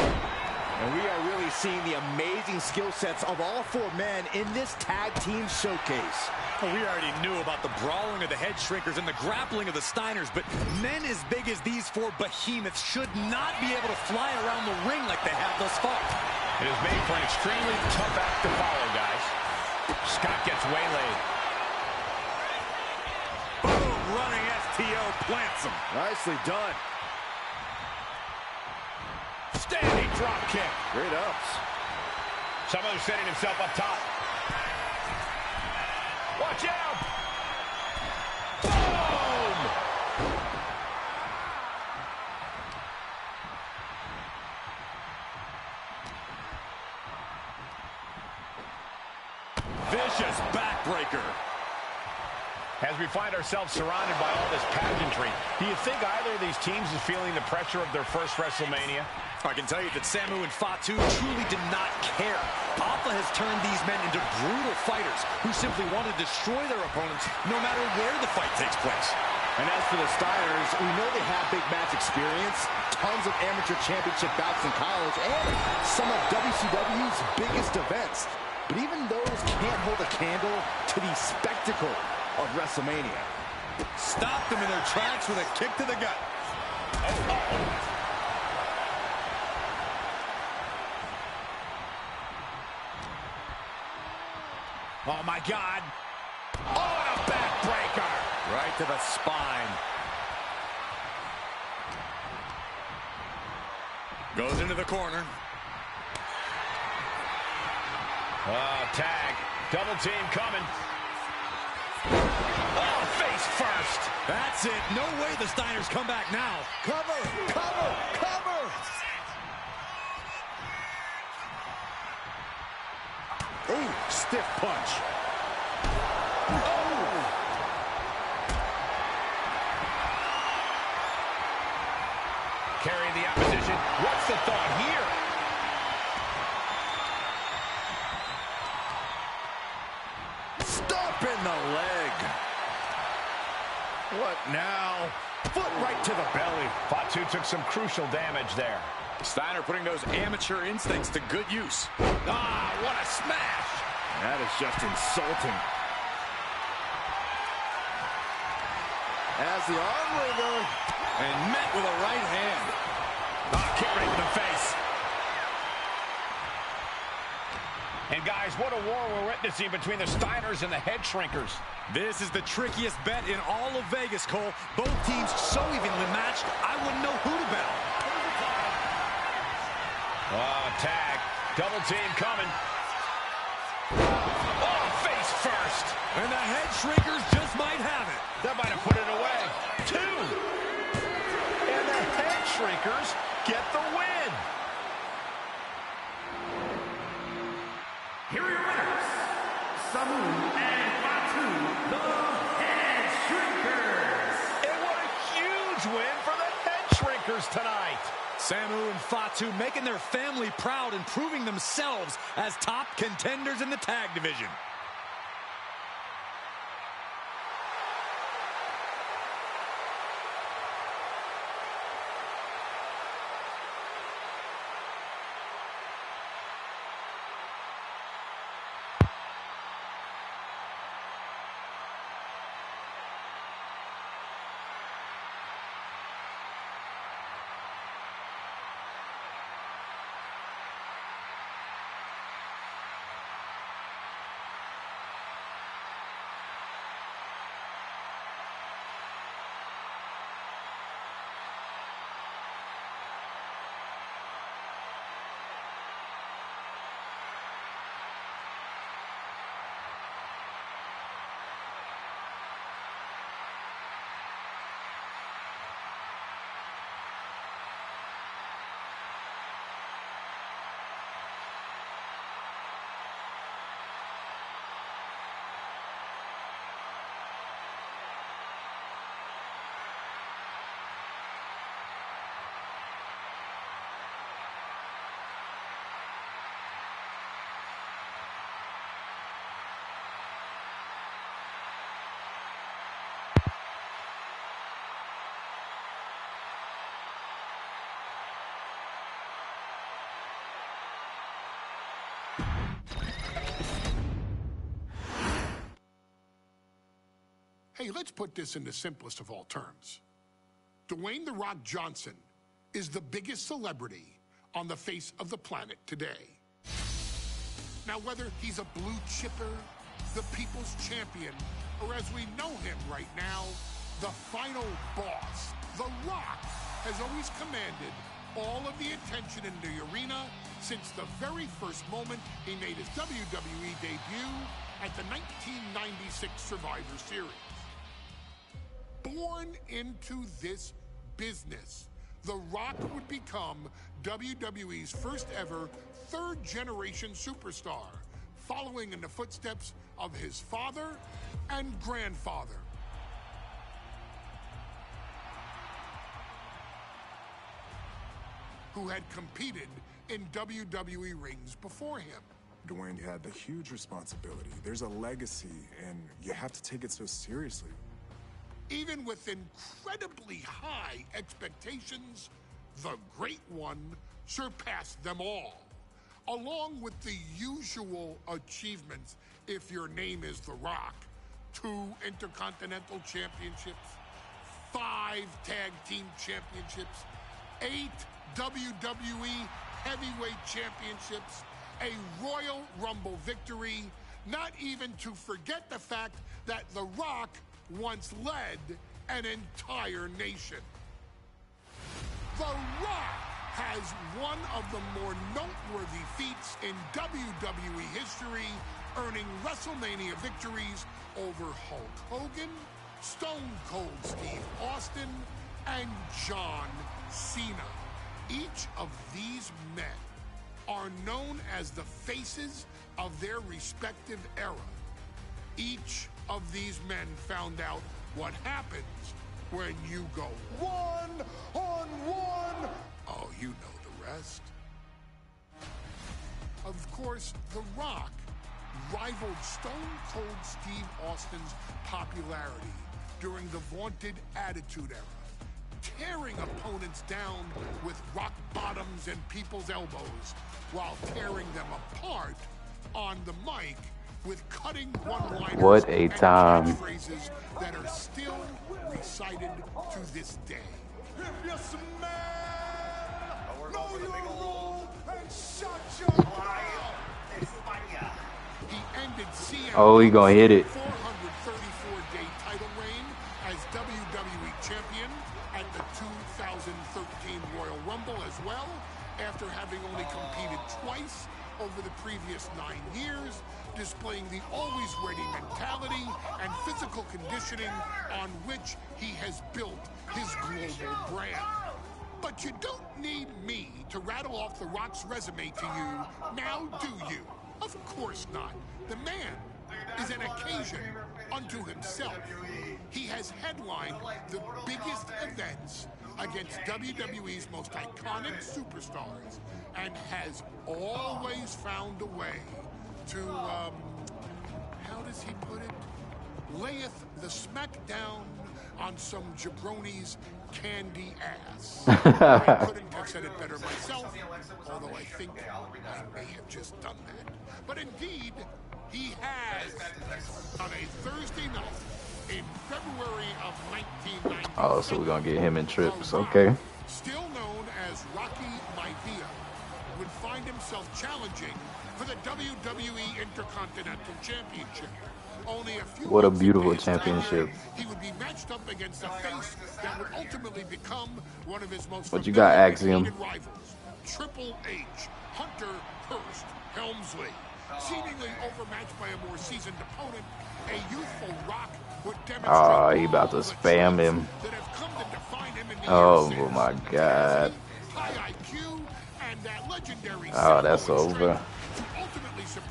And we are really seeing the amazing skill sets of all four men in this tag team showcase. Well, we already knew about the brawling of the head shrinkers and the grappling of the Steiners, but men as big as these four behemoths should not be able to fly around the ring like they have thus far. It is made for an extremely tough act to follow, guys. Scott gets waylaid. Boom, running STO plants him. Nicely done. Standing drop kick. Great ups. Samu setting himself up top. Watch out! Boom! Vicious backbreaker. As we find ourselves surrounded by all this pageantry, do you think either of these teams is feeling the pressure of their first WrestleMania? I can tell you that Samu and Fatu truly did not care. Alpha has turned these men into brutal fighters who simply want to destroy their opponents no matter where the fight takes place. And as for the Steiners, we know they have big match experience, tons of amateur championship bouts in college, and some of WCW's biggest events. But even those can't hold a candle to the spectacle of WrestleMania. Stopped them in their tracks with a kick to the gut. Oh, my God. Oh, and a backbreaker. Right to the spine. Goes into the corner. Tag. Double team coming. Oh, face first. That's it. No way the Steiners come back now. Cover, cover, cover. Ooh, stiff punch. Carrying the opposition. What's the thought here? Stomp in the leg. What now? Foot right to the belly. Fatu took some crucial damage there. Steiner putting those amateur instincts to good use. Ah, what a smash. That is just insulting. As the arm wringer. And met with a right hand. Kick right in the face. And guys, what a war we're witnessing between the Steiners and the Head Shrinkers. This is the trickiest bet in all of Vegas, Cole. Both teams so evenly matched, I wouldn't know who to bet on. Tag. Double team coming. Oh, face first. And the Head Shrinkers just might have it. That might have put it away. 2. And the Head Shrinkers get the win. Here are your winners, Samu and Fatu, the Head Shrinkers. And what a huge win for the Head Shrinkers tonight. Samu and Fatu making their family proud and proving themselves as top contenders in the tag division. Hey, let's put this in the simplest of all terms. Dwayne "The Rock" Johnson is the biggest celebrity on the face of the planet today. Now, whether he's a blue chipper, the people's champion, or as we know him right now, the final boss, The Rock has always commanded all of the attention in the arena since the very first moment he made his WWE debut at the 1996 Survivor Series. Born into this business, The Rock would become WWE's first ever third-generation superstar, following in the footsteps of his father and grandfather. Who had competed in WWE rings before him. Dwayne, you had the huge responsibility. There's a legacy, and you have to take it so seriously. Even with incredibly high expectations, the Great One surpassed them all. Along with the usual achievements, if your name is The Rock: 2 Intercontinental Championships, 5 Tag Team Championships, 8 WWE Heavyweight Championships, a Royal Rumble victory, not even to forget the fact that The Rock once led an entire nation. The Rock has one of the more noteworthy feats in WWE history, earning WrestleMania victories over Hulk Hogan, Stone Cold Steve Austin, and John Cena. Each of these men are known as the faces of their respective era. Each of these men found out what happens when you go one-on-one. Oh, you know the rest. Of course, The Rock rivaled Stone Cold Steve Austin's popularity during the vaunted Attitude Era, tearing opponents down with rock bottoms and people's elbows while tearing them apart on the mic with cutting one-liners What a time. and phrases that are still recited to this day. If you smell, know your role and shut your mouth. He ended CM Oh, he gonna hit it. 434-day title reign as WWE champion at the 2013 Royal Rumble as well, after having only competed twice over the previous 9 years, displaying the always-ready mentality and physical conditioning on which he has built his global brand. But you don't need me to rattle off The Rock's resume to you, now do you? Of course not. The man is an occasion unto himself. He has headlined the biggest events against WWE's most iconic superstars and has always found a way to, how does he put it? Layeth the smackdown on some jabroni's candy ass. I couldn't have said it better myself, although I think I may have just done that. But indeed, he has on a Thursday night in February of 1990. Oh, so we're gonna get him in trips. Okay. Still known as Rocky Maivia, would find himself challenging for the WWE Intercontinental Championship. Only a few What a months beautiful into his career, championship. he would be matched up against a face that would ultimately become one of his most What you got, familiar Axiom? hated rivals, Triple H, Hunter Hearst Helmsley. Seemingly overmatched by a more seasoned opponent, a youthful Rock would demonstrate Oh, he about to spam him. that have come to define him in the Oh years my God. high IQ and that legendary Oh, that's over.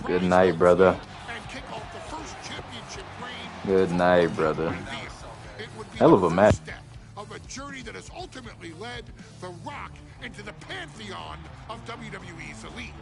Good night, brother. and kick off the first championship reign. Good night, brother. It would be Hell of the a match. first step of a journey that has ultimately led The Rock into the pantheon of WWE's elite.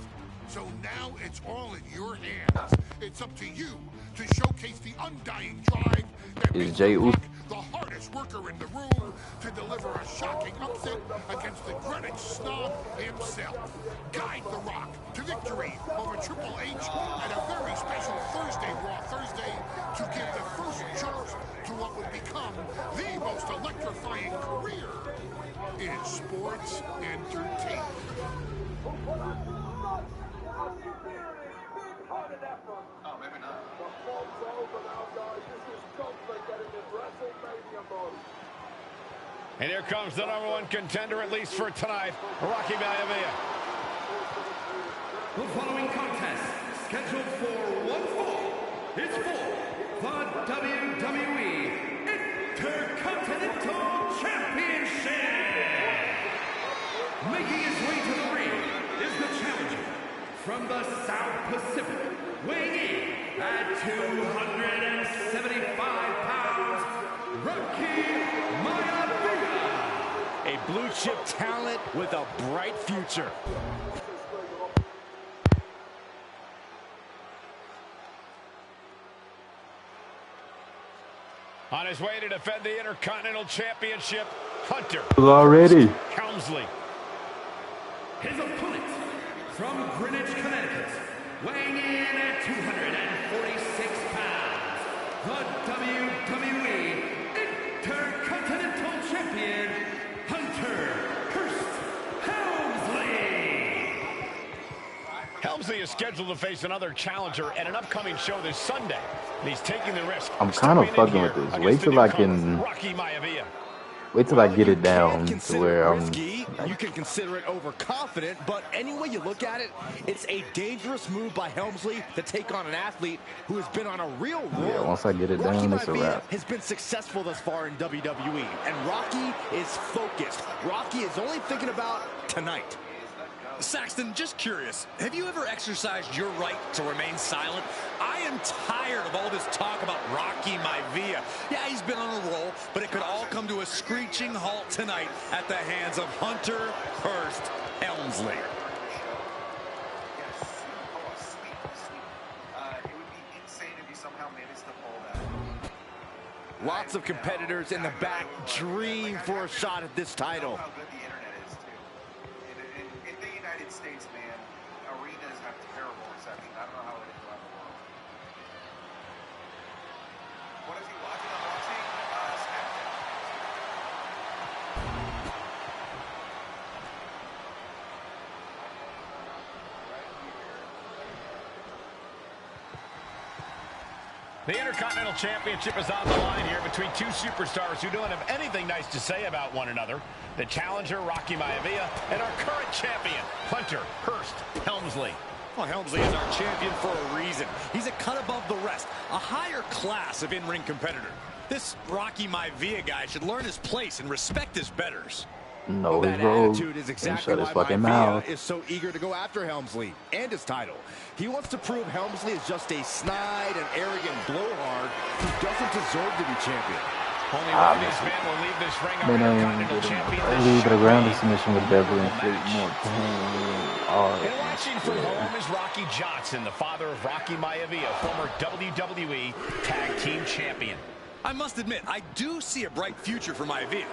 So now it's all in your hands. It's up to you to showcase the undying drive that makes The Rock the hardest worker in the room to deliver a shocking upset against the Greenwich snob himself. Guide The Rock to victory over Triple H at a very special Thursday Raw Thursday to give the first charge to what would become the most electrifying career in sports entertainment. Oh, maybe not. And here comes the #1 contender, at least for tonight, Rocky Maivia. The following contest, scheduled for one fall, is for the WWE Intercontinental Championship. Making his way to the ring is the challenger from the South Pacific, weighing in at 275 pounds, Rocky Maivia. A blue chip talent with a bright future. On his way to defend the Intercontinental Championship, Hunter already Helmsley. His opponent from Greenwich, Connecticut, weighing in at 246 pounds, the WWE Intercontinental Champion, Hunter Hearst Helmsley. Helmsley is scheduled to face another challenger at an upcoming show this Sunday, and he's taking the risk. I'm kind of fucking with this. Wait till I can. Rocky Maivia. Wait till I get it down to where I'm. You can consider it overconfident, but any way you look at it, it's a dangerous move by Helmsley to take on an athlete who has been on a real roll. Yeah, once I get it down, it's a wrap. Has been successful thus far in WWE, and Rocky is focused. Rocky is only thinking about tonight. Saxton, just curious, have you ever exercised your right to remain silent? I am tired of all this talk about Rocky Maivia. Yeah, he's been on a roll, but it could all come to a screeching halt tonight at the hands of Hunter Hearst Helmsley. Lots of competitors in the back dream for a shot at this title. States, man, arenas have terrible reception. I don't know how it is around the world. What is he watching? I'm watching SmackDown. The Intercontinental Championship is on the line here between two superstars who don't have anything nice to say about one another. The challenger, Rocky Maivia, and our current champion, Hunter Hearst Helmsley. Well, Helmsley is our champion for a reason. He's a cut above the rest, a higher class of in-ring competitor. This Rocky Maivia guy should learn his place and respect his betters. No, that attitude is exactly why Maivia is so eager to go after Helmsley and his title. He wants to prove Helmsley is just a snide and arrogant blowhard who doesn't deserve to be champion. Only one of these men will leave this ring our Intercontinental champion. Leave the ground submission would definitely inflict more pain. And watching from home is Rocky Johnson, the father of Rocky Maivia, former WWE Tag Team Champion. I must admit, I do see a bright future for Maivia.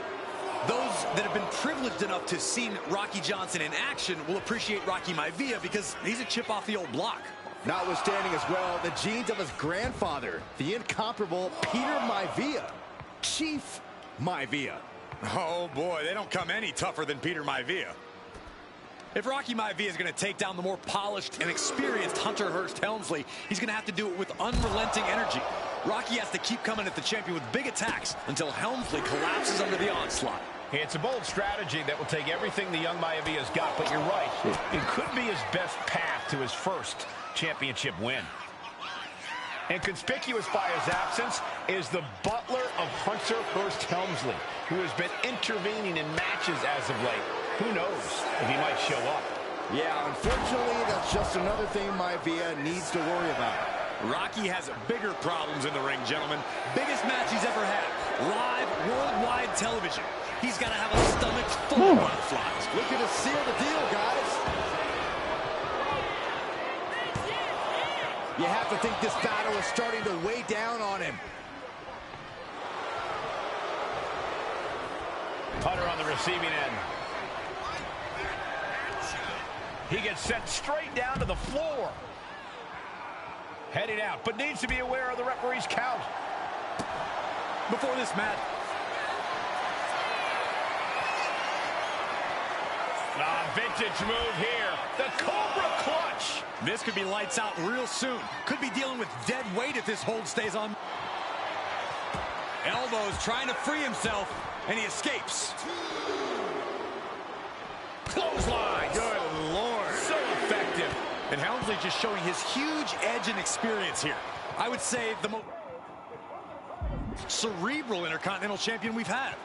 Those that have been privileged enough to see Rocky Johnson in action will appreciate Rocky Maivia because he's a chip off the old block. Notwithstanding as well the genes of his grandfather, the incomparable Peter Maivia, Chief Maivia. Oh boy, they don't come any tougher than Peter Maivia. If Rocky Maivia is going to take down the more polished and experienced Hunter Hearst Helmsley, he's going to have to do it with unrelenting energy. Rocky has to keep coming at the champion with big attacks until Helmsley collapses under the onslaught. It's a bold strategy that will take everything the young Maivia's got, but you're right. It could be his best path to his first championship win. And conspicuous by his absence is the butler of Hunter Hearst Helmsley, who has been intervening in matches as of late. Who knows if he might show up? Yeah, unfortunately, that's just another thing Maivia needs to worry about. Rocky has bigger problems in the ring, gentlemen. Biggest match he's ever had. Live, worldwide television. He's got to have a stomach full of butterflies. Looking to seal the deal, guys. You have to think this battle is starting to weigh down on him. Hunter on the receiving end. He gets sent straight down to the floor. Heading out, but needs to be aware of the referee's count. Before this match. Vintage move here. The Cobra Clutch. This could be lights out real soon. Could be dealing with dead weight if this hold stays on. Elbows trying to free himself, and he escapes. Clothesline. Good Lord. So effective. And Helmsley just showing his huge edge and experience here. I would say the most cerebral Intercontinental Champion we've had.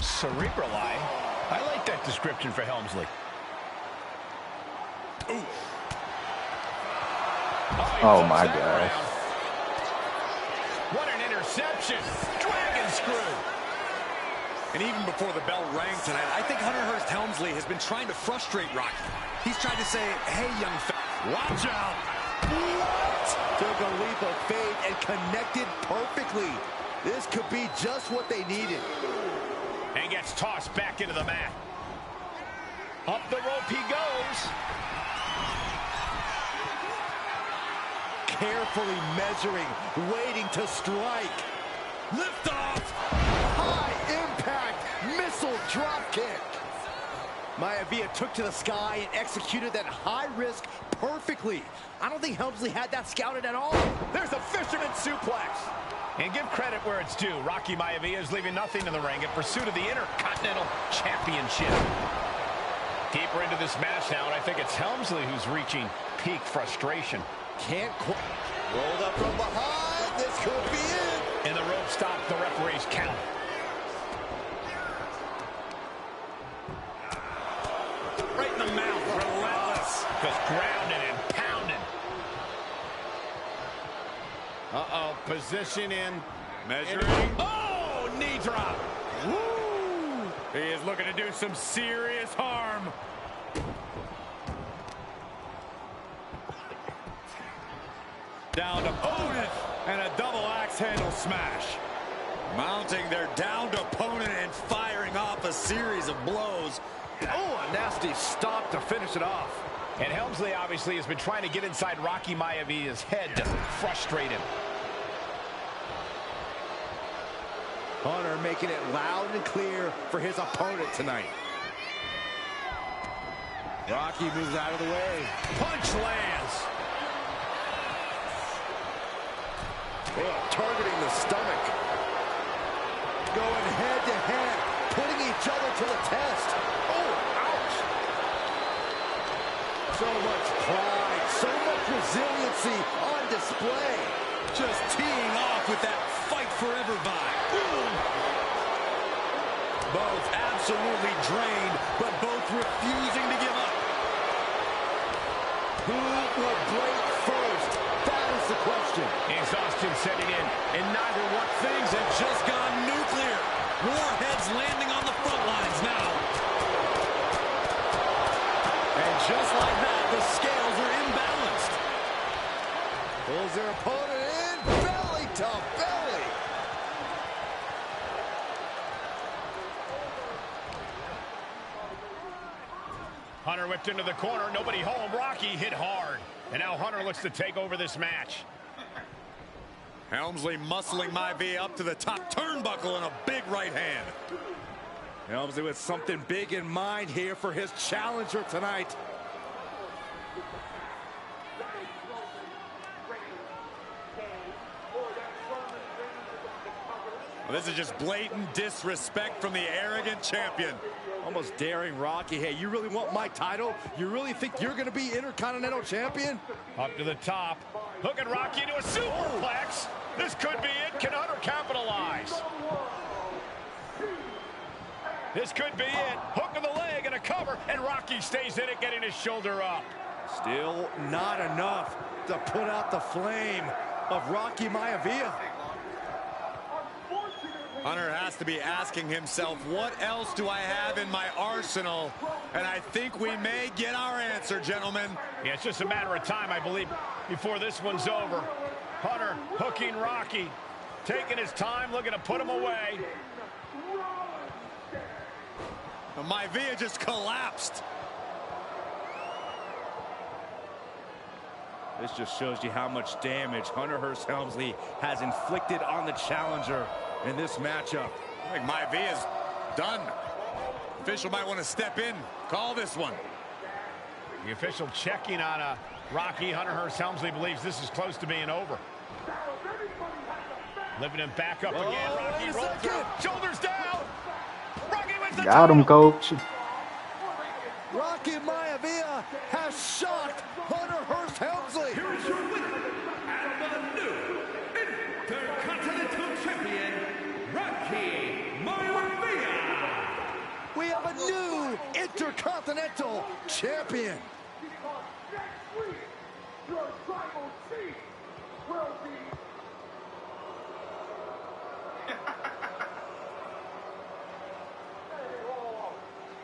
Cerebral, I like that description for Helmsley. Ooh. Oh my gosh. What an interception. Dragon screw. And even before the bell rang tonight, I think Hunter Hearst Helmsley has been trying to frustrate Rocky. He's trying to say, hey, young fella, watch out. What? Took a leap of faith and connected perfectly. This could be just what they needed. And gets tossed back into the mat. Up the rope he goes. Carefully measuring, waiting to strike. Lift off. High impact missile drop kick. Maivia took to the sky and executed that high risk perfectly. I don't think Helmsley had that scouted at all. There's a fisherman suplex. And give credit where it's due. Rocky Maivia is leaving nothing in the ring in pursuit of the Intercontinental Championship. Deeper into this match now, and I think it's Helmsley who's reaching peak frustration. Can't quite. Rolled up from behind. This could be it. And the rope stopped the referee's count. Right in the mouth. Relentless. Just grounding and pounding. Uh-oh. Position in. Measuring. Oh, knee drop. Woo! He is looking to do some serious harm. Down opponent and a double axe handle smash. Mounting their downed opponent and firing off a series of blows. Oh, a nasty stop to finish it off. And Helmsley obviously has been trying to get inside Rocky Maivia's head to frustrate him. Hunter making it loud and clear for his opponent tonight. Rocky moves out of the way. Punch lands. Oh, targeting the stomach. Going head to head, putting each other to the test. Oh, ouch. So much pride, so much resiliency on display. Just teeing off with that fight forever vibe. Both absolutely drained, but both refusing to give up. Who will break first? That is the question. Exhaustion setting in, and neither one things have just gone nuclear. Warheads landing on the front lines now. And just like that, the scales are imbalanced. Pulls their opponent in, belly to belly. Hunter whipped into the corner, nobody home. Rocky hit hard. And now Hunter looks to take over this match. Helmsley muscling Maivia up to the top turnbuckle and a big right hand. Helmsley with something big in mind here for his challenger tonight. Well, this is just blatant disrespect from the arrogant champion. Almost daring Rocky. Hey, you really want my title? You really think you're going to be Intercontinental Champion? Up to the top. Look at Rocky into a superplex. This could be it. Can Hunter capitalize? This could be it. Hook of the leg and a cover, and Rocky stays in it, getting his shoulder up. Still not enough to put out the flame of Rocky Maivia. Hunter has to be asking himself, what else do I have in my arsenal? And I think we may get our answer, gentlemen. Yeah, it's just a matter of time, I believe, before this one's over. Hunter hooking Rocky, taking his time, looking to put him away. Maivia just collapsed. This just shows you how much damage Hunter Hearst Helmsley has inflicted on the challenger in this matchup. I think Maivia's done. Official might want to step in, call this one. The official checking on Rocky. Hunter Hearst Helmsley believes this is close to being over. Lifting him back up again. Rocky rolls through. Shoulders down. Rocky wins the Got him, coach. Rocky Maivia has shocked Hunter Hearst Helmsley. Here is your winner, and the new Intercontinental Champion, Rocky Maivia. We have a new Intercontinental Champion. Next week, your tribal chief will be...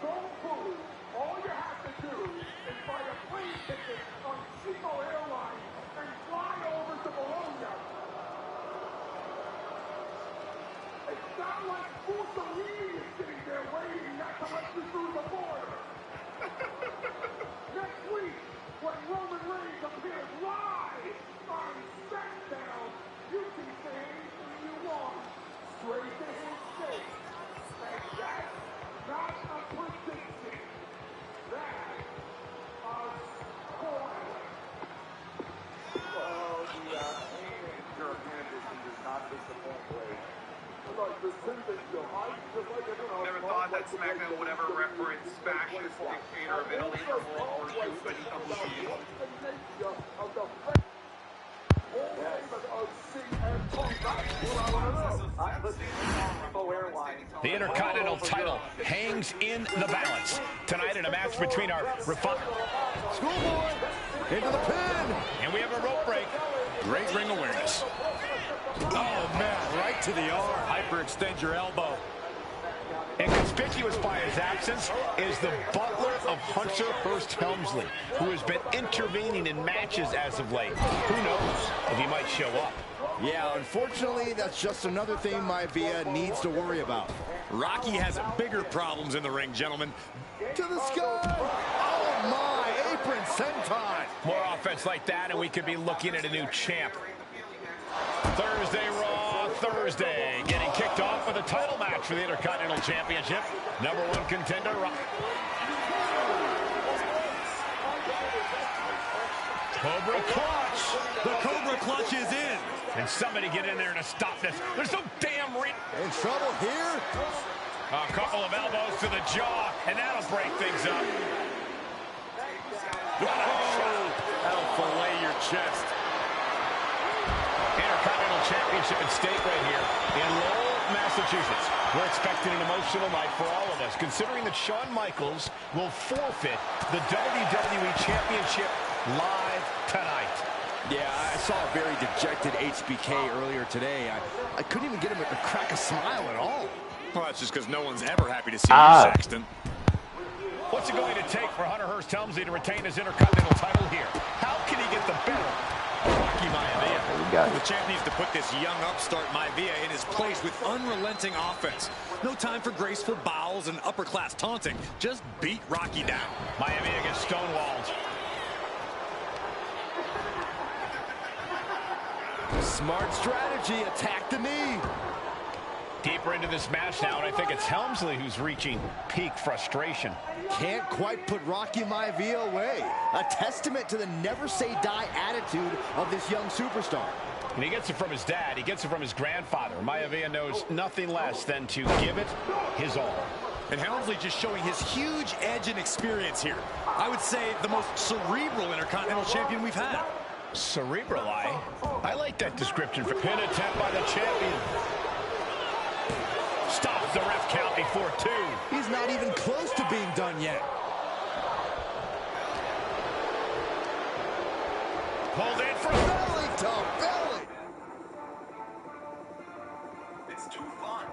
Don't fool. All you have to do is buy a plane ticket on Chico Airlines and fly over to Bologna. It's not like Mussolini is sitting there waiting not to let you through the border. Next week, when Roman Reigns appears live on SmackDown, you can say anything you want straight to his face. And that's not a prediction. That's a spoiler. Well, the European edition does not disappoint, Ray. Never thought that SmackDown would ever reference fascist dictator of Italy from World War II, but he believes. The Intercontinental title hangs in the balance tonight in a match between our Schoolboy into the pin. And we have a rope break. Great ring awareness. Oh, man, right to the arm. Hyperextend your elbow. And conspicuous by his absence is the butler of Hunter Hearst Helmsley, who has been intervening in matches as of late. Who knows if he might show up. Yeah, unfortunately, that's just another thing Maivia needs to worry about. Rocky has bigger problems in the ring, gentlemen. To the sky! Oh, my! Apron senton! More offense like that, and we could be looking at a new champ. Thursday Raw, Thursday. Getting kicked off with a title match for the Intercontinental Championship. Number one contender, Cobra Clutch. The Cobra Clutch is in. And somebody get in there to stop this. There's no damn ring. In trouble here? A couple of elbows to the jaw, and that'll break things up. That'll fillet your chest. Intercontinental Championship at stake right here in Lowell, Massachusetts. We're expecting an emotional night for all of us, considering that Shawn Michaels will forfeit the WWE Championship live tonight. Yeah, I saw a very dejected HBK earlier today. I couldn't even get him to crack a smile at all. Well, that's just because no one's ever happy to see you, Saxton. What's it going to take for Hunter Hearst Helmsley to retain his Intercontinental title here? How can he get the better of Rocky Maivia? The champ needs to put this young upstart Maivia in his place with unrelenting offense. No time for graceful bows and upper-class taunting. Just beat Rocky down. Maivia gets stonewalled. Smart strategy, attack the knee. Deeper into this match now, and I think it's Helmsley who's reaching peak frustration. Can't quite put Rocky Maivia away. A testament to the never-say-die attitude of this young superstar. And he gets it from his dad. He gets it from his grandfather. Maivia knows nothing less than to give it his all. And Helmsley just showing his huge edge and experience here. I would say the most cerebral Intercontinental Champion we've had. Cerebral, I like that description for pin attempt by the champion. Stops the ref count before 2. He's not even close to being done yet. Pulled in for belly to belly. It's too fun.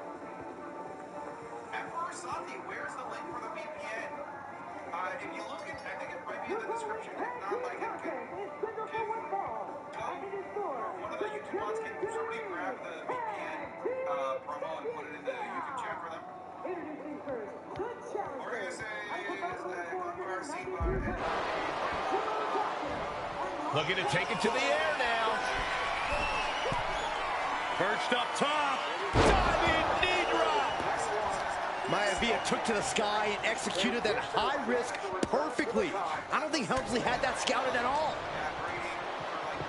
if you look at, I think it might be in the description. If not, like, one of the YouTube bots, can somebody grab the VPN promo and put it in the YouTube chat for them? We're going to say looking to take it to the air now. Perched up top. Diving knee drop. Maivia took to the sky and executed that high risk perfectly. I don't think Helmsley had that scouted at all.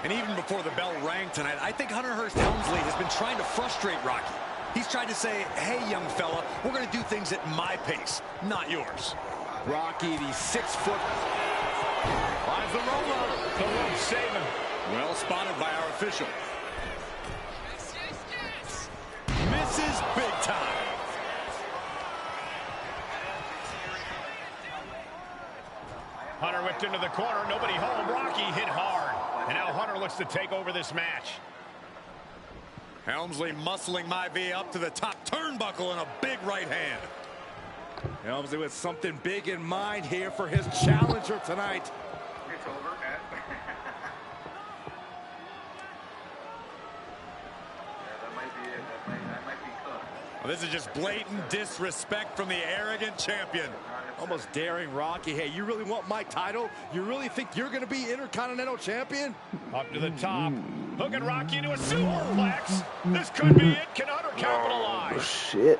And even before the bell rang tonight, I think Hunter Hearst Helmsley has been trying to frustrate Rocky. He's trying to say, hey, young fella, we're going to do things at my pace, not yours. Rocky, the 6 foot. Finds the roll-up. The rope saving. Well spotted by our official. Misses big time. Hunter whipped into the corner. Nobody home. Rocky hit hard. And now Hunter looks to take over this match. Helmsley muscling Maivia up to the top turnbuckle and a big right hand. Helmsley with something big in mind here for his challenger tonight. It's over, Ed. That might be it. That might be cooked. Well, this is just blatant disrespect from the arrogant champion. Almost daring Rocky. Hey, you really want my title? You really think you're going to be Intercontinental Champion? Up to the top. Hooking Rocky into a superplex. This could be it. Can Hunter capitalize? Oh, shit.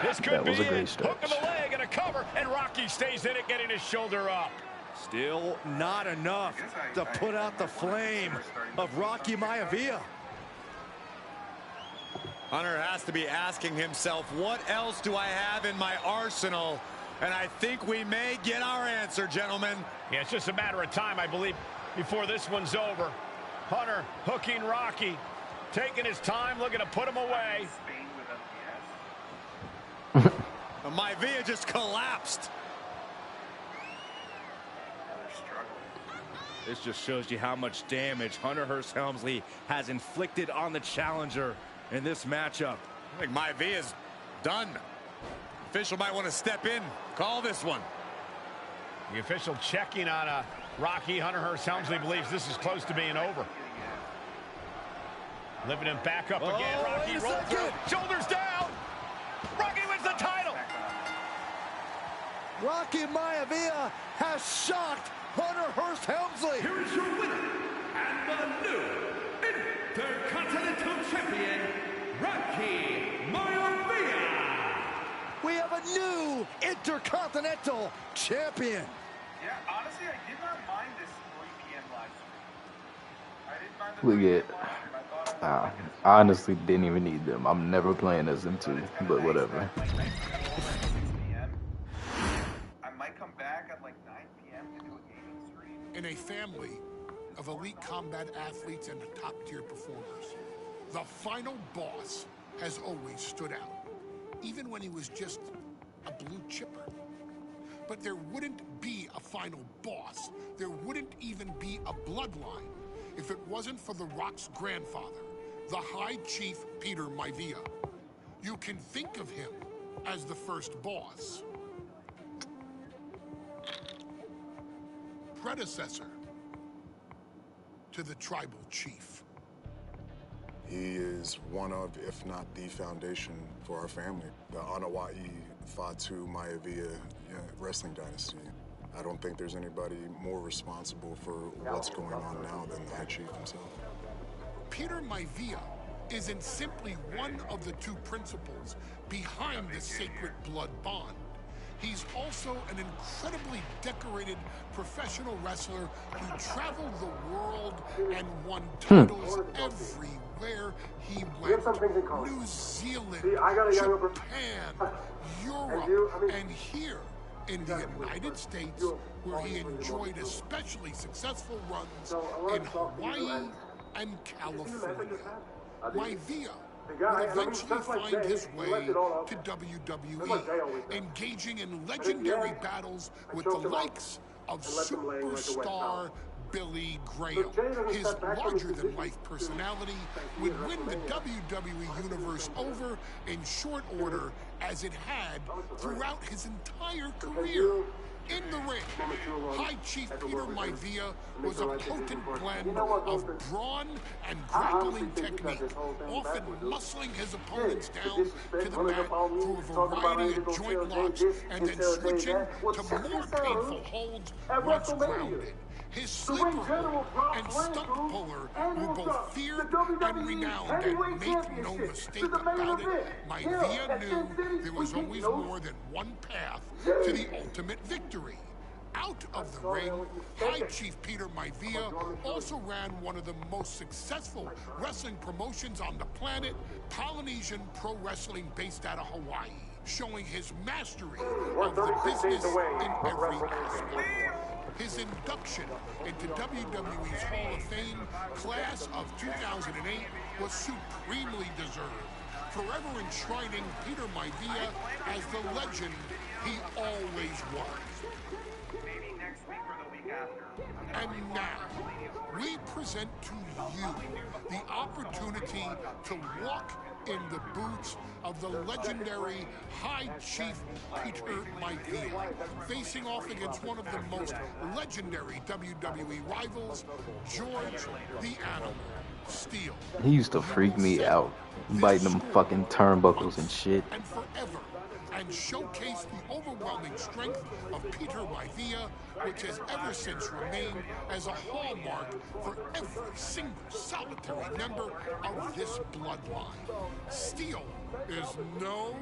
This could That be was a great it. stretch. Hook of the leg and a cover, and Rocky stays in it, getting his shoulder up. Still not enough to put out the flame of Rocky Maivia. Hunter has to be asking himself, what else do I have in my arsenal? And I think we may get our answer, gentlemen. Yeah, it's just a matter of time, I believe, before this one's over. Hunter hooking Rocky, taking his time, looking to put him away. Maivia just collapsed. This just shows you how much damage Hunter Hearst Helmsley has inflicted on the challenger in this matchup. I think Maivia's done. Official might want to step in, call this one. The official checking on Rocky. Hunter Hearst Helmsley believes this is close to being over. Lifting him back up again. Rocky rolls through. Shoulders down. Rocky wins the title. Rocky Maivia has shocked Hunter Hearst Helmsley. Here is your winner and the new Intercontinental Champion, Rocky Maivia. We have a new Intercontinental Champion. Yeah, honestly, I did not mind this 3 p.m. live stream. I didn't mind the We 3 get. p.m. live stream. I I honestly didn't even need them. I'm never playing as them two, but whatever. I might come back at like 9 p.m. to do a gaming stream. In a family of elite combat athletes and top-tier performers, the final boss has always stood out, even when he was just a blue chipper. But there wouldn't be a final boss. There wouldn't even be a bloodline if it wasn't for The Rock's grandfather, the High Chief Peter Maivia. You can think of him as the first boss. Predecessor to the tribal chief. He is one of, if not the foundation for our family. The Anoa'i Fatu Maivia wrestling dynasty. I don't think there's anybody more responsible for what's going on now than the High Chief himself. Peter Maivia isn't simply one of the 2 principals behind the sacred blood bond. He's also an incredibly decorated professional wrestler who traveled the world and won titles everywhere he went. New Zealand, Japan, Europe, and here in the United States, where he enjoyed especially successful runs in Hawaii and California. Maivia would eventually find his way to WWE, engaging in legendary battles with the likes of superstar Billy Graham. His larger-than-life personality would win the WWE Universe over in short order, as it had throughout his entire career. In the ring, High Chief Peter Maivia was a potent blend of brawn and grappling technique, often muscling his opponents down to the mat through a variety of joint locks and then switching to more painful holds once grounded. His sleeper hold and stump puller were both feared and renowned, and make no mistake about it, Maivia knew there was always more than one path to the ultimate victory. Out of the ring, High Chief Peter Maivia also ran one of the most successful wrestling promotions on the planet, Polynesian Pro Wrestling, based out of Hawaii, showing his mastery of the business in every aspect. His induction into WWE's Hall of Fame class of 2008 was supremely deserved, forever enshrining Peter Maivia as the legend he always was. Maybe next week or the week after. And now, we present to you the opportunity to walk in the boots of the legendary High Chief Peter Maivia, facing off against one of the most legendary WWE rivals, George the Animal Steele. He used to freak me out, biting them fucking turnbuckles and shit. And forever, and showcase the overwhelming strength of Peter Maivia, which has ever since remained as a hallmark for every single solitary member of this bloodline. Steele is no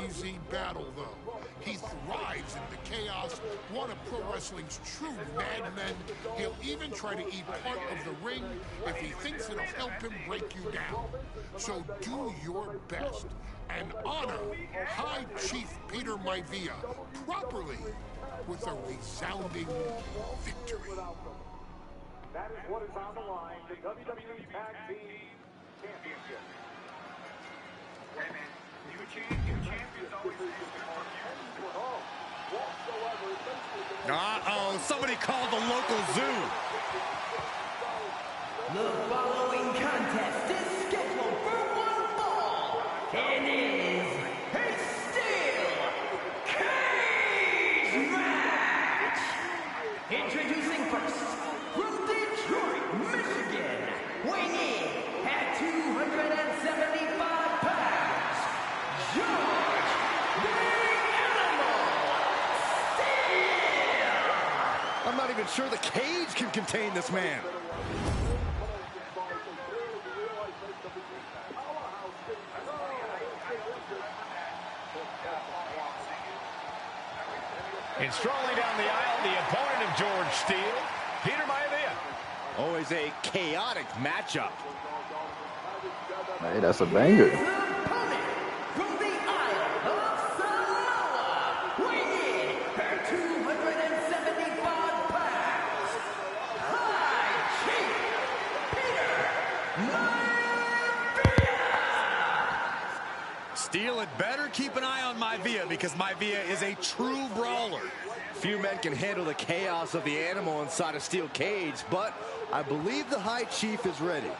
easy battle, though. He thrives in the chaos, one of pro wrestling's true madmen. He'll even try to eat part of the ring if he thinks it'll help him break you down. So do your best and honor High Chief Peter Maivia properly with a resounding victory. That is what is on the line, the WWE Tag Team Championship. Hey man, you champions always Uh-oh, somebody called the local zoo. The following contest is scheduled for one fall and is a steel cage match. Introducing first, from Detroit, Michigan, weighing in at 275 pounds, George the Animal Steele. I'm not even sure the cage can contain this man. And strolling down the aisle, the opponent of George Steele, Peter Maivia. Always a chaotic matchup. Hey, that's a banger. From the Isle of Samoa, weighing in at 275 pounds, High Chief Peter Maivia. Steele had better keep an eye on Maivia, because Maivia is a true brawler. Few men can handle the chaos of the animal inside a steel cage, but I believe the High Chief is ready.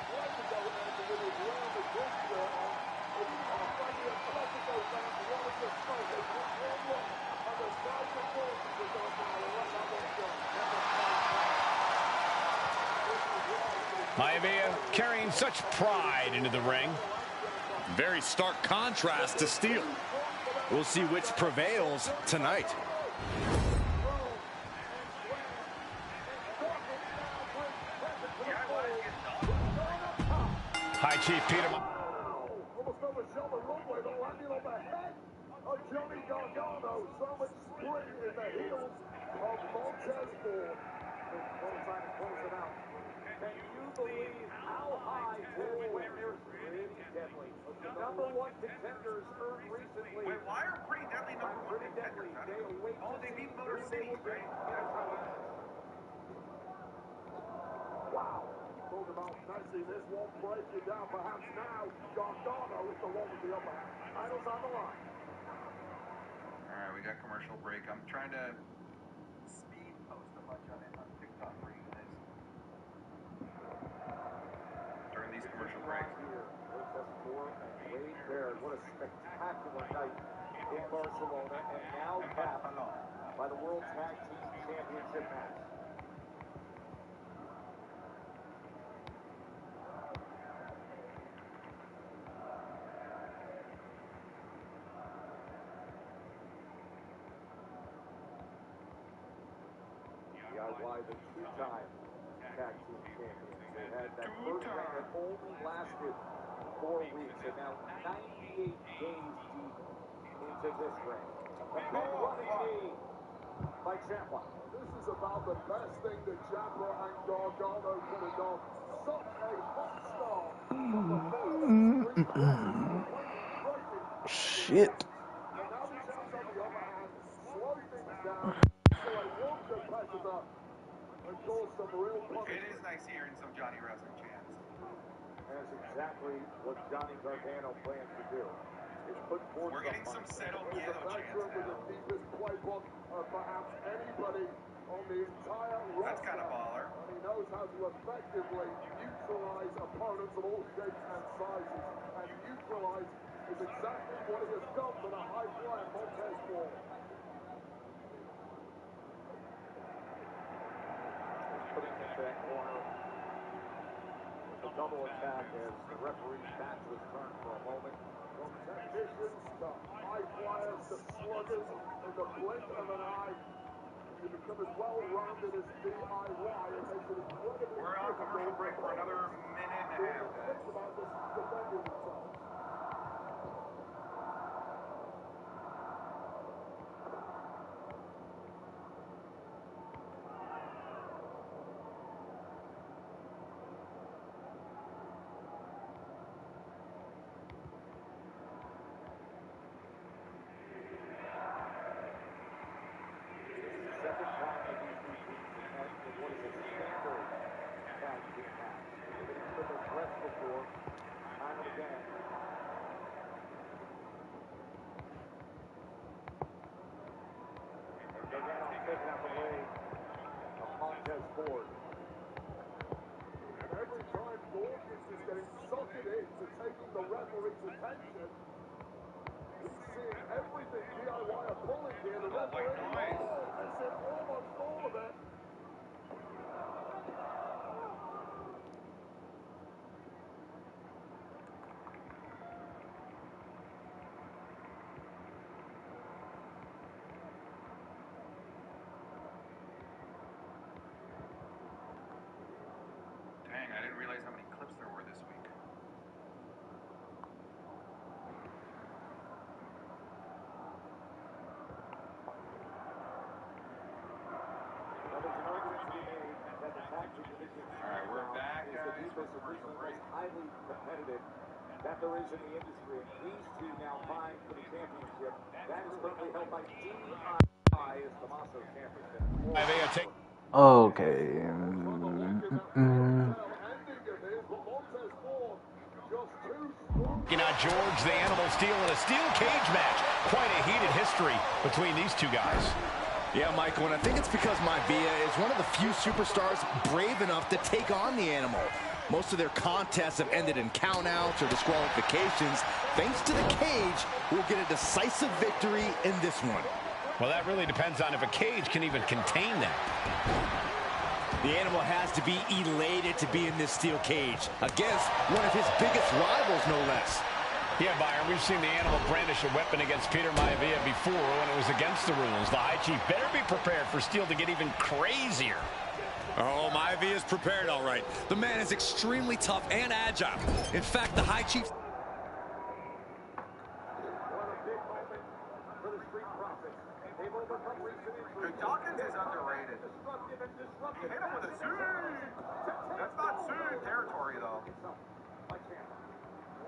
Maivia carrying such pride into the ring. Very stark contrast to Steele. We'll see which prevails tonight. High Chief Peter. Almost over shoulder roadway, though, landing on the head of Johnny Gargano. So much spring in the heels of Montez Ford. One time to close it out. Can you believe how high this went? Pretty deadly. The number one contenders earned recently. Wait, why are Pretty Deadly number one contenders? Oh, they beat Motor City, right? Wow. Talk about nicely. This won't break you down. Perhaps now Gargano is the one with the upper hand. Title's on the line. All right, we got commercial break. I'm trying to speed post a bunch on it on TikTok for you guys. Greg. Wade Barrett, what a spectacular night in Barcelona, and now capped by the World Tag Team Championship match. DIY, the two-time Tag Team Champions. They had that first reign that only lasted 4 weeks, and now 98 days deep into this reign. A big running knee by Ciampa. This is about the best thing that Ciampa and Gargano could have done. Such a hot start. Shit. And now the champ's on the other hand, slow things down. So a one competitor and cause some real punishment. It is nice hearing some Johnny Wrestling chants. And that's exactly what Johnny Gargano plans to do. Is put forth We're getting some Cero Miedo chants with the deepest playbook of perhaps anybody on the entire roster. That's kind of baller. And he knows how to effectively neutralize opponents of all shapes and sizes. And neutralize is exactly what he has done for the high flyer Montez Ford. Putting into that corner. A double attack as the referee's back was turned for a moment. From technicians to high flyers to sluggers in the blink of an eye. You become as well-rounded as DIY. It makes it incredibly We're on a commercial break for another minute and a half, guys. Think about this defending themselves. Second time that these two teams have met in what is a standard tag team match. They've been into the threats before, time and again. And Gargano taking out the leg of Montez Ford. And every time Dawkins is getting suckered into taking the referee's attention, he's seeing everything DIY are pulling here. The referee, has said almost all of it. Dang, I didn't realize how many clips there were this week. Alright, we're back, guys, from commercial break. Highly competitive that there is in the industry, and these two now vying for the championship. That is currently held by DIY as Tommaso Ciampa. Okay. Now George the Animal Steel in a steel cage match. Quite a heated history between these two guys. Yeah, Michael, and I think it's because Maivia is one of the few superstars brave enough to take on the Animal. Most of their contests have ended in countouts or disqualifications. Thanks to the cage, we'll get a decisive victory in this one. Well, that really depends on if a cage can even contain that. The Animal has to be elated to be in this steel cage against one of his biggest rivals, no less. Yeah, Byron, we've seen the Animal brandish a weapon against Peter Maivia before when it was against the rules. The High Chief better be prepared for Steel to get even crazier. Oh, Maivia is prepared, all right. The man is extremely tough and agile. In fact, the High Chief... Dawkins is underrated. He hit him with a suit. That's not suit territory, though.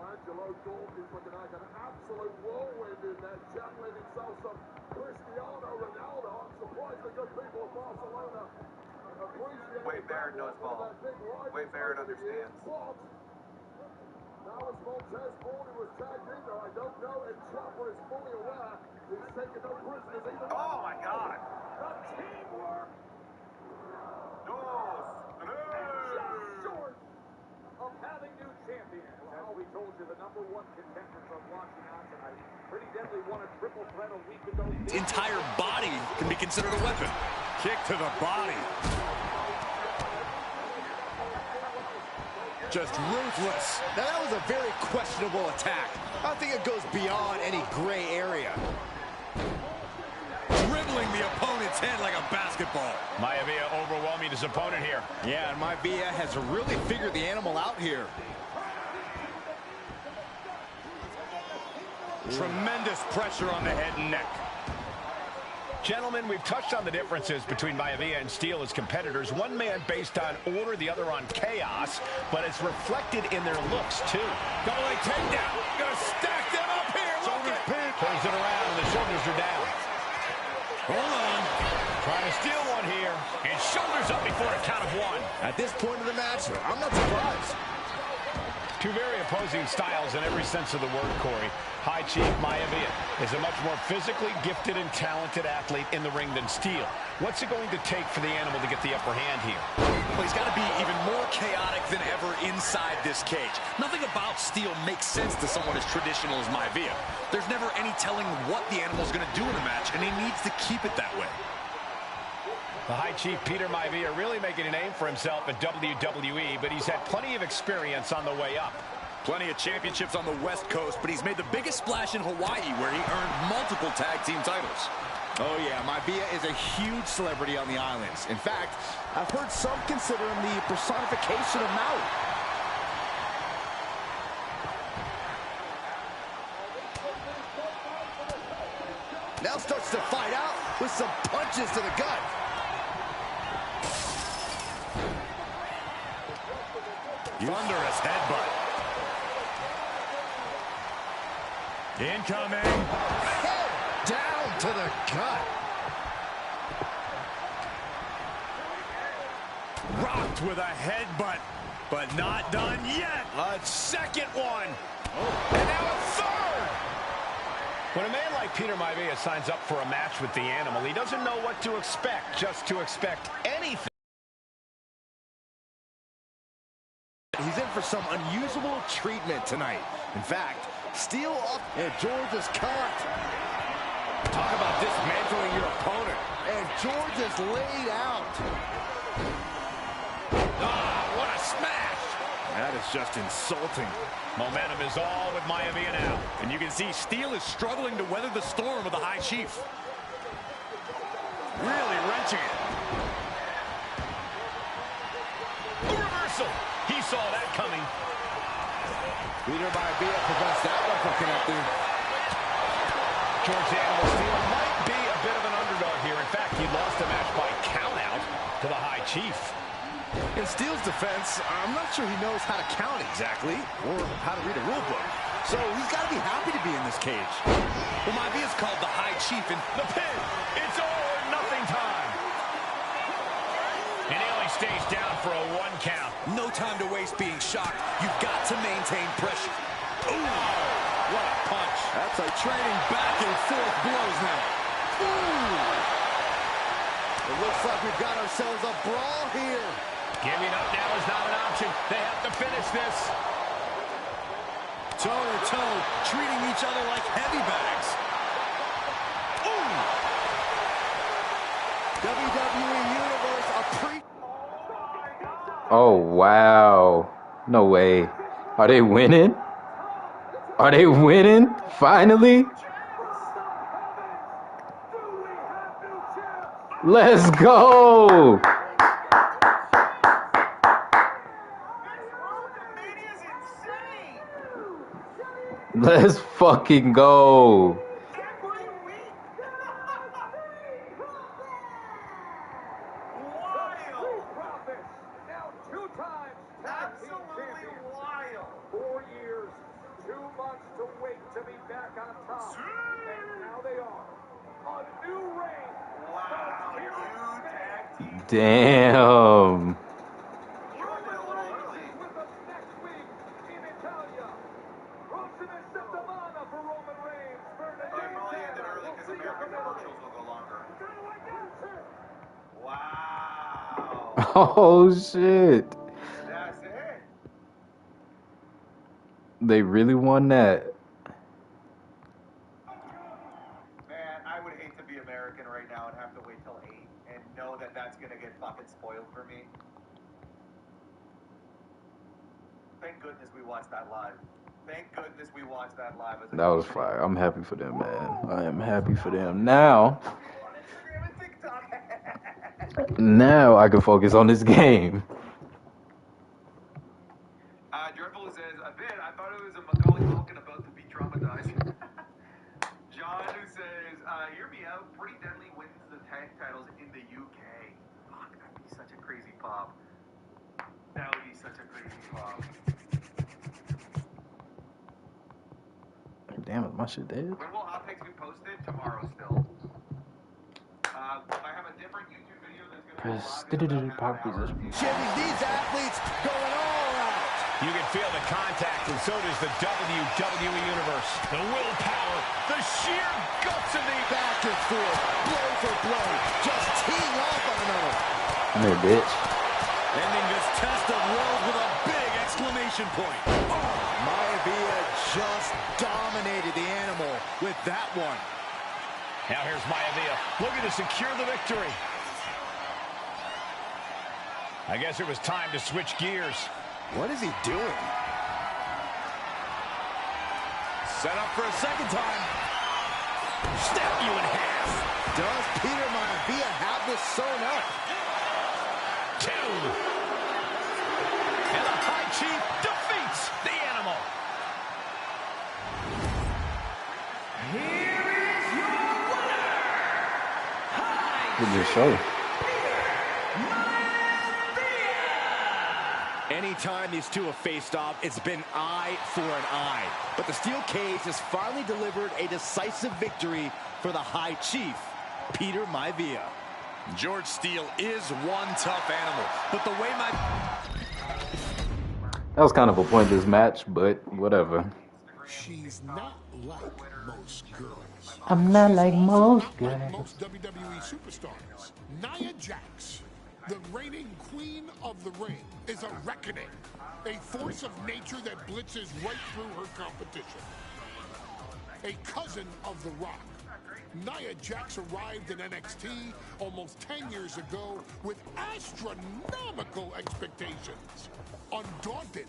Angelo Dawkins looking like an absolute whirlwind in that juggling himself some Cristiano Ronaldo. I'm surprised the good people of Barcelona appreciate Wade Barrett knows ball. Wade Barrett understands. Now it's Montez Ford who was tagged in there. I don't know if Ciampa is fully aware he's taking no prisoners either. Oh my God! The teamwork! Dos, tres! Just short of having new champions. His entire body can be considered a weapon. Kick to the body. Just ruthless. Now that was a very questionable attack. I think it goes beyond any gray area. Dribbling the opponent's head like a basketball. Maivia overwhelming his opponent here. Yeah, and Maivia has really figured the animal out here. Tremendous pressure on the head and neck. Gentlemen, we've touched on the differences between Maivia and Steele as competitors. One man based on order, the other on chaos, but it's reflected in their looks, too. Double leg takedown. Gonna stack them up here. Shoulders pinned. Turns it around, and the shoulders are down. Hold on. Trying to steal one here. And shoulders up before a count of one. At this point of the match, I'm not surprised. Two very opposing styles in every sense of the word, Corey. High Chief Maivia is a much more physically gifted and talented athlete in the ring than Steele. What's it going to take for the animal to get the upper hand here? Well, he's got to be even more chaotic than ever inside this cage. Nothing about Steele makes sense to someone as traditional as Maivia. There's never any telling what the animal's going to do in a match, and he needs to keep it that way. The High Chief Peter Maivia really making a name for himself at WWE, but he's had plenty of experience on the way up. Plenty of championships on the West Coast, but he's made the biggest splash in Hawaii, where he earned multiple tag team titles. Oh, yeah, Maivia is a huge celebrity on the islands. In fact, I've heard some consider him the personification of Maui. Now starts to fight out with some punches to the gut. Thunderous headbutt. Incoming. Head down to the gut. Rocked with a headbutt, but not done yet. A second one. And now a third. When a man like Peter Maivia signs up for a match with the animal, he doesn't know what to expect, just to expect anything. He's in for some unusual treatment tonight. In fact, Steele off and George is caught. Talk about dismantling your opponent. And George is laid out. Ah, what a smash! That is just insulting. Momentum is all with Maivia now. And you can see Steele is struggling to weather the storm of the High Chief. Really wrenching it. A reversal. He saw that coming. Peter Maivia prevents that one from connecting. George Animal Steele might be a bit of an underdog here. In fact, he lost the match by countout to the High Chief. In Steele's defense, I'm not sure he knows how to count exactly, or how to read a rule book. So he's got to be happy to be in this cage. Well, Maivia's called the High Chief, and the pin. It's all or nothing time. And he only stays down for a 1 count. No time to waste being shocked. You've got to maintain pressure. Ooh, what a punch. That's like trading back and forth blows now. Ooh. It looks like we've got ourselves a brawl here. Giving up now is not an option. They have to finish this. Toe-to-toe, treating each other like heavy bags. Ooh. WWE Universe, Oh, wow. No way. Are they winning? Are they winning? Finally? Let's go! Let's fucking go! Damn. Oh shit. They really won that. have to wait till 8 and know that that's gonna get fucking spoiled for me. Thank goodness we watched that live. Thank goodness we watched that live. That was fire. I'm happy for them, man. I am happy for them. Now I can focus on this game. Dreadful says, a bit, I thought it was a Macaulay Culkin about to be traumatized. John who says, hear me out, Pretty Deadly wins the tag titles in the UK. Fuck, that'd be such a crazy pop. That would be such a crazy pop. Damn it, my shit dead. When will Hot Takes be posted? Tomorrow still. I have a different YouTube video that's going to be Power position. Jimmy, these athletes going all out. You can feel the contact, and so does the WWE Universe. The willpower, the sheer guts of the back and forth, blow for blow, just teeing off on another. Come here, bitch. Ending this test of world with a big exclamation point. Maivia just dominated the animal with that one. Now here's Maivia looking to secure the victory. I guess it was time to switch gears. What is he doing? Set up for a second time. Step you in half. Does Peter Maivia have this sewn up? 2. And the High Chief defeats the animal. Here is your winner, High Good show. Anytime these two have faced off, it's been eye for an eye. But the steel cage has finally delivered a decisive victory for the High Chief, Peter Maivia. George Steele is one tough animal, but the way That was kind of a pointless match, but whatever. She's not like most girls. I'm not like most Not like guys. most WWE superstars. Nia Jax, the reigning queen of the ring, is a reckoning. A force of nature that blitzes right through her competition. A cousin of The Rock. Nia Jax arrived in NXT almost 10 years ago with astronomical expectations. Undaunted,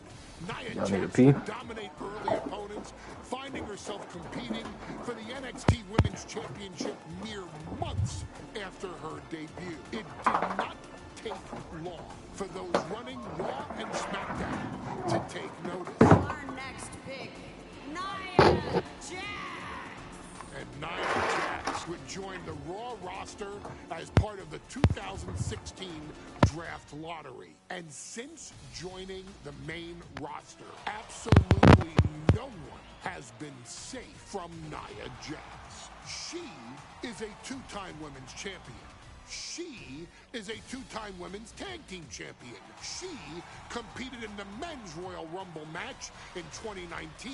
Nia Y'all need a Jax pee? would dominate early opponents, finding herself competing for the NXT Women's Championship mere months after her debut. It did not take long for those running Raw and SmackDown to take notice. Our next pick, Nia Jax. And Nia Jax would join the Raw roster as part of the 2016 draft lottery. And since joining the main roster, absolutely no one has been safe from Nia Jax. She is a two-time women's champion. She is a two-time women's tag team champion. She competed in the men's Royal Rumble match in 2019,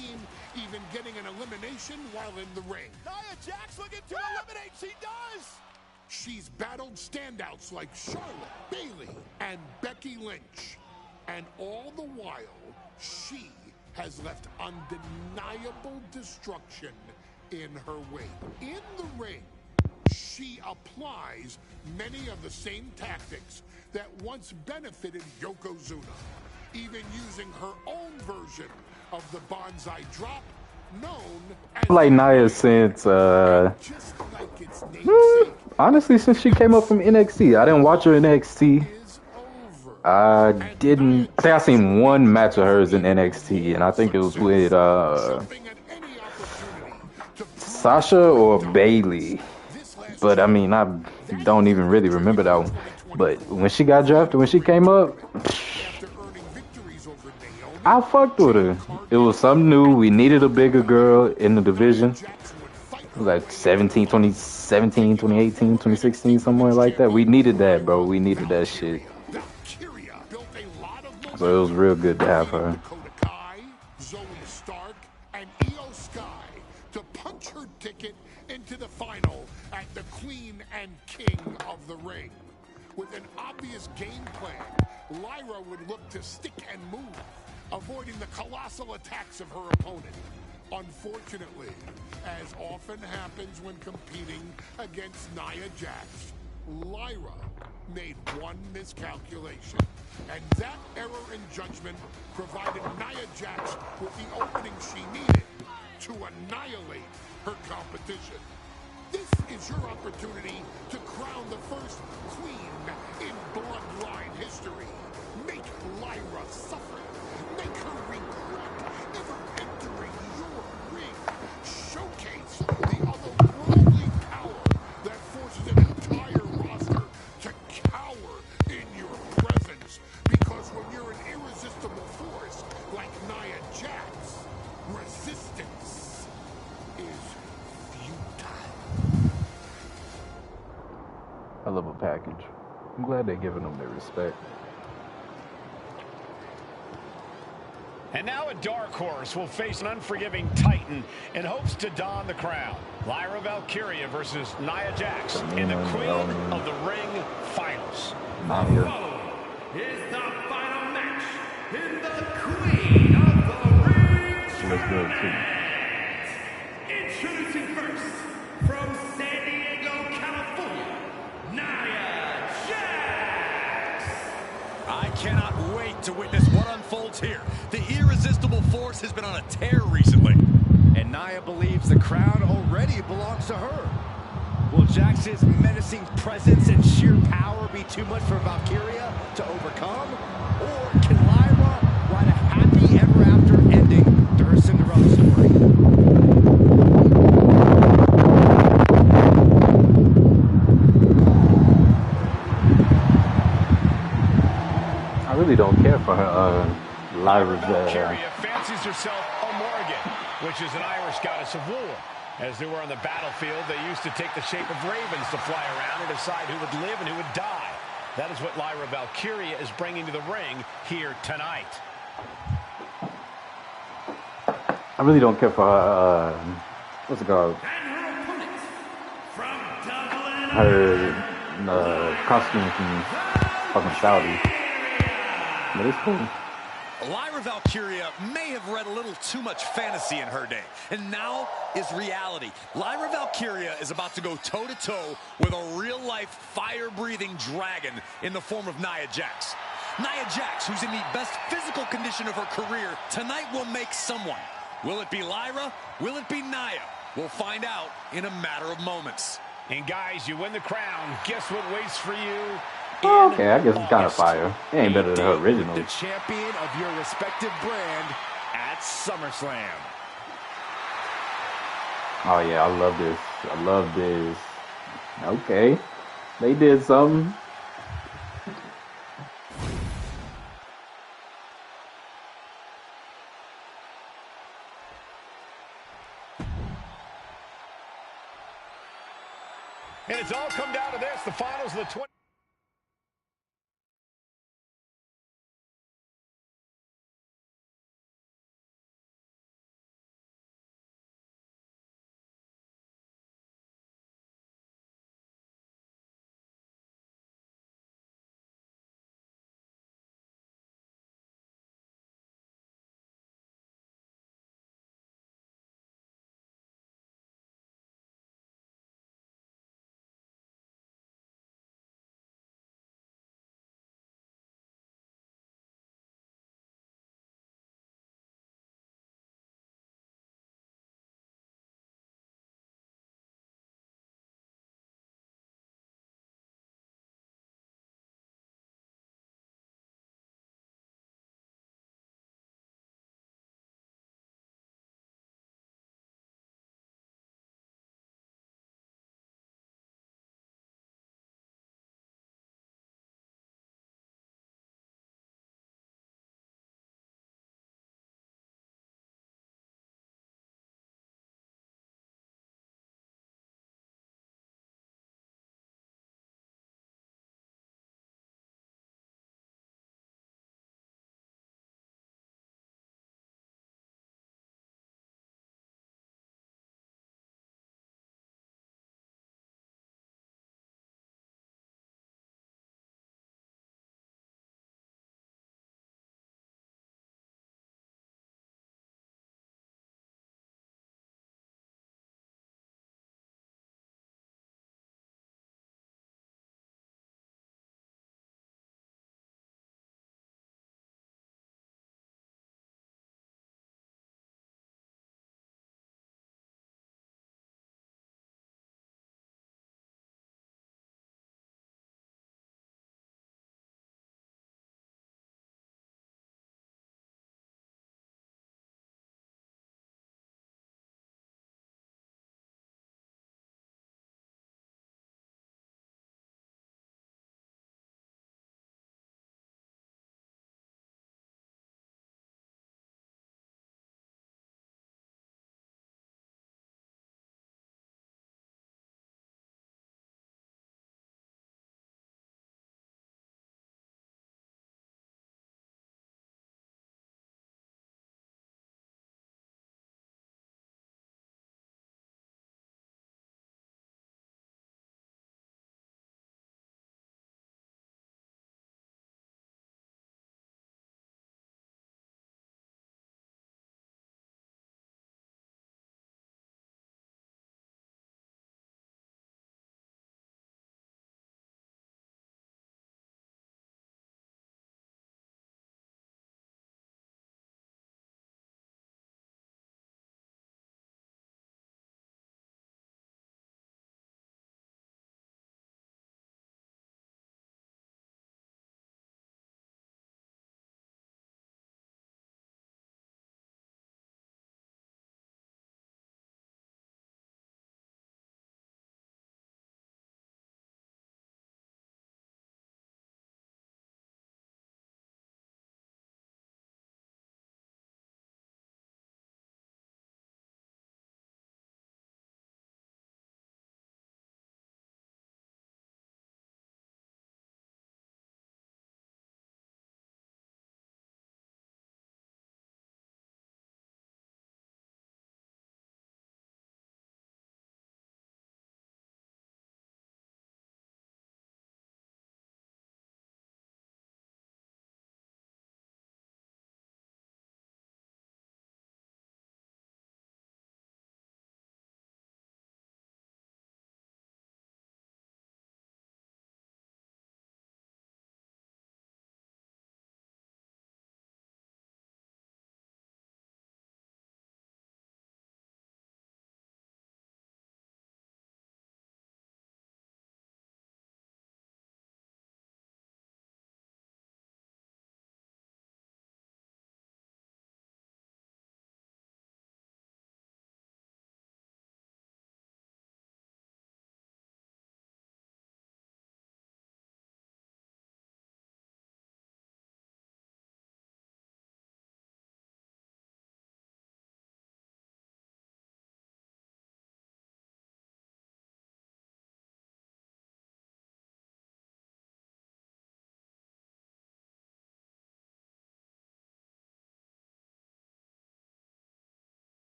even getting an elimination while in the ring. Nia Jax looking to eliminate. She does. She's battled standouts like Charlotte, Bayley, and Becky Lynch. And all the while, she has left undeniable destruction in her wake. In the ring, she applies many of the same tactics that once benefited Yokozuna, even using her own version of the Banzai drop, known as Like Nia since, just like its namesake. honestly, since she came up from NXT. I didn't watch her in NXT. I think I seen one match of hers in NXT, and I think it was with Sasha or Bayley. But I mean, I don't even really remember that one. But when she got drafted, when she came up, I fucked with her. It was something new. We needed a bigger girl in the division. It was like 2017, 2018, 2016, somewhere like that. We needed that, bro. We needed that shit. So it was real good to have her. Zoe Stark, and Io Sky to punch her ticket into the final at the Queen and King of the Ring. With an obvious game plan, Lyra would look to stick and move, avoiding the colossal attacks of her opponent. Unfortunately, as often happens when competing against Nia Jax, Lyra made one miscalculation, and that error in judgment provided Nia Jax with the opening she needed to annihilate her competition. This is your opportunity to crown the first queen in Bloodline history. Make Lyra suffer. Make her regret ever entering your ring. Showcase the otherworldly power that forces an entire roster to cower in your presence. Because when you're an irresistible force like Nia Jax, resistance is futile. I love a package. I'm glad they're giving them their respect. And now a dark horse will face an unforgiving titan in hopes to don the crown. Lyra Valkyria versus Nia Jax in the Queen of the Ring Finals. Following is the final match in the Queen of the Ring. She looks good too. Introducing first, from San Diego, California, Nia Jax. I cannot wait to witness what unfolds here. The irresistible force has been on a tear recently. And Nia believes the crown already belongs to her. Will Jax's menacing presence and sheer power be too much for Valkyria to overcome? Or can Lyra write a happy ever after ending to her Cinderella story? I really don't care for her, Lyra's. Valkyria fancies herself a Morrigan, which is an Irish goddess of war. As they were on the battlefield, they used to take the shape of ravens to fly around and decide who would live and who would die. That is what Lyra Valkyria is bringing to the ring here tonight. I really don't care for her, what's it called? Her costume from fucking Saudi. But it's cool. Lyra Valkyria may have read a little too much fantasy in her day, and now is reality. Lyra Valkyria is about to go toe-to-toe with a real-life, fire-breathing dragon in the form of Nia Jax. Nia Jax, who's in the best physical condition of her career, tonight will make someone. Will it be Lyra? Will it be Nia? We'll find out in a matter of moments. And guys, you win the crown. Guess what waits for you? Okay, I guess it's kind of fire. It ain't better than her original. The champion of your respective brand at SummerSlam. Oh yeah, I love this. I love this. Okay, they did something. And it's all come down to this, the finals of the 20.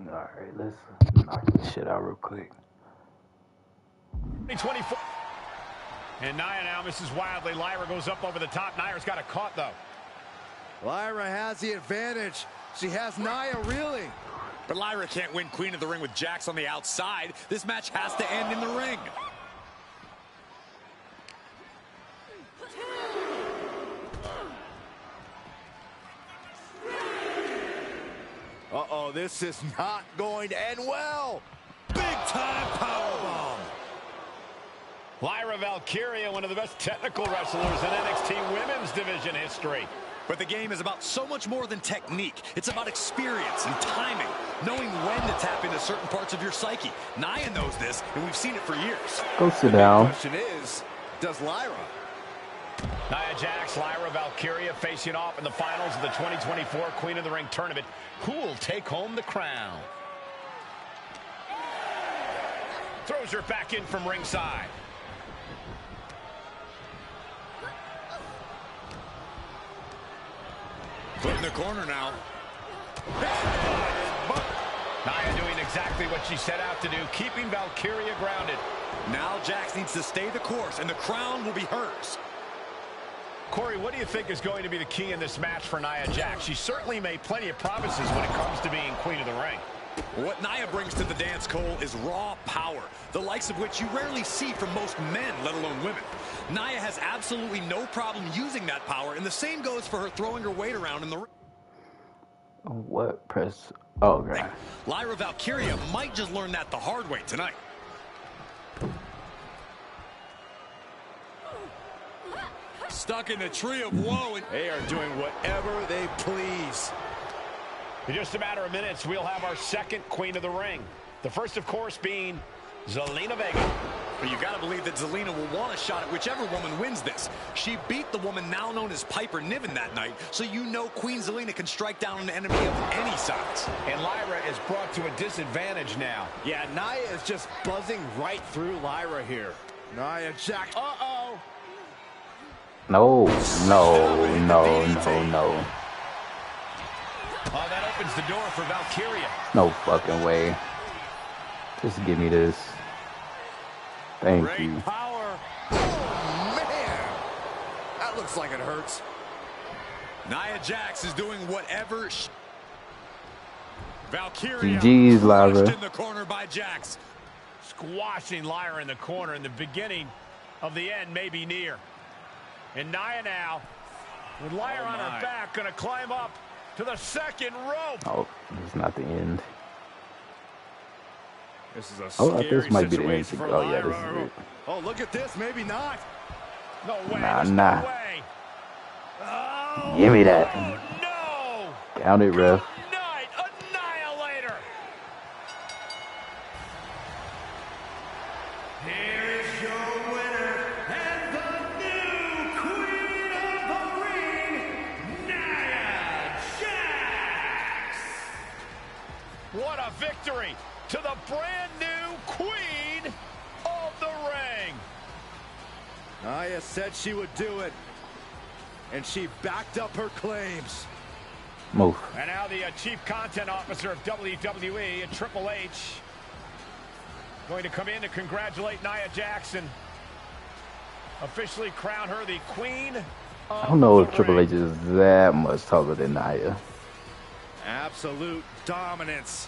All right, let's knock this shit out real quick. 24. And Nia now misses wildly. Lyra goes up over the top. Nia's got it caught, though. Lyra has the advantage. She has Nia reeling. But Lyra can't win Queen of the Ring with Jax on the outside. This match has to end in the ring. Uh-oh, this is not going to end well. Big-time powerbomb. Lyra Valkyria, one of the best technical wrestlers in NXT Women's Division history. But the game is about so much more than technique. It's about experience and timing, knowing when to tap into certain parts of your psyche. Nia knows this, and we've seen it for years. Go sit down. The question is, does Lyra? Nia Jax, Lyra Valkyria facing off in the finals of the 2024 Queen of the Ring tournament. Who will take home the crown? Throws her back in from ringside. Put in the corner now. Nia doing exactly what she set out to do, keeping Valkyria grounded. Now Jax needs to stay the course, and the crown will be hers. Corey, what do you think is going to be the key in this match for Nia Jax? She certainly made plenty of promises when it comes to being Queen of the Ring. What Nia brings to the dance, Cole, is raw power, the likes of which you rarely see from most men, let alone women. Nia has absolutely no problem using that power, and the same goes for her throwing her weight around in the ring. What press? Oh, God. Lyra Valkyria might just learn that the hard way tonight. Stuck in the tree of woe, and they are doing whatever they please. In just a matter of minutes, we'll have our second Queen of the Ring. The first, of course, being Zelina Vega. But you've got to believe that Zelina will want a shot at whichever woman wins this. She beat the woman now known as Piper Niven that night, so you know Queen Zelina can strike down an enemy of any size. And Lyra is brought to a disadvantage now. Yeah, Nia is just buzzing right through Lyra here. Nia Jax. Uh-oh. No, no, no, no, no. Oh, that opens the door for Valkyria. No fucking way. Just give me this. Thank you. Power. Oh, man. That looks like it hurts. Nia Jax is doing whatever Valkyria GG's, Lyra. in the corner by Jax. Squashing Lyra in the corner, and the beginning of the end may be near. And Nia now, with Lyra on her back, going to climb up to the second rope. Oh, it's not the end. This is a this might be the end. Oh, yeah, this is it. Oh, look at this. Maybe not. No way. Nah. No way. Oh, give me that. No. Count it, ref. Night Annihilator. Here is your winner and the new Queen of the Ring, Nia Jax. What a victory to the brand new Queen of the Ring. Nia said she would do it, and she backed up her claims. Move. And now the Chief Content Officer of WWE, Triple H, going to come in to congratulate Nia Jax, officially crown her the Queen of I don't know if the Triple Ring. H is that much taller than Nia. Absolute dominance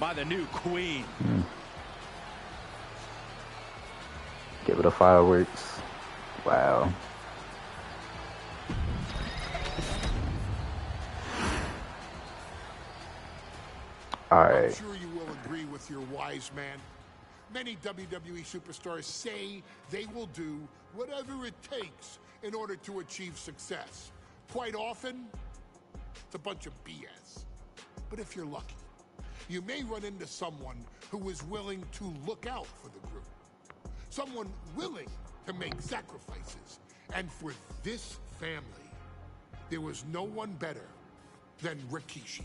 by the new queen. Give it a fireworks. Wow. All right. I'm sure you will agree with your wise man. Many WWE superstars say they will do whatever it takes in order to achieve success. Quite often, it's a bunch of BS. But if you're lucky, you may run into someone who is willing to look out for the group. Someone willing to make sacrifices. And for this family, there was no one better than Rikishi.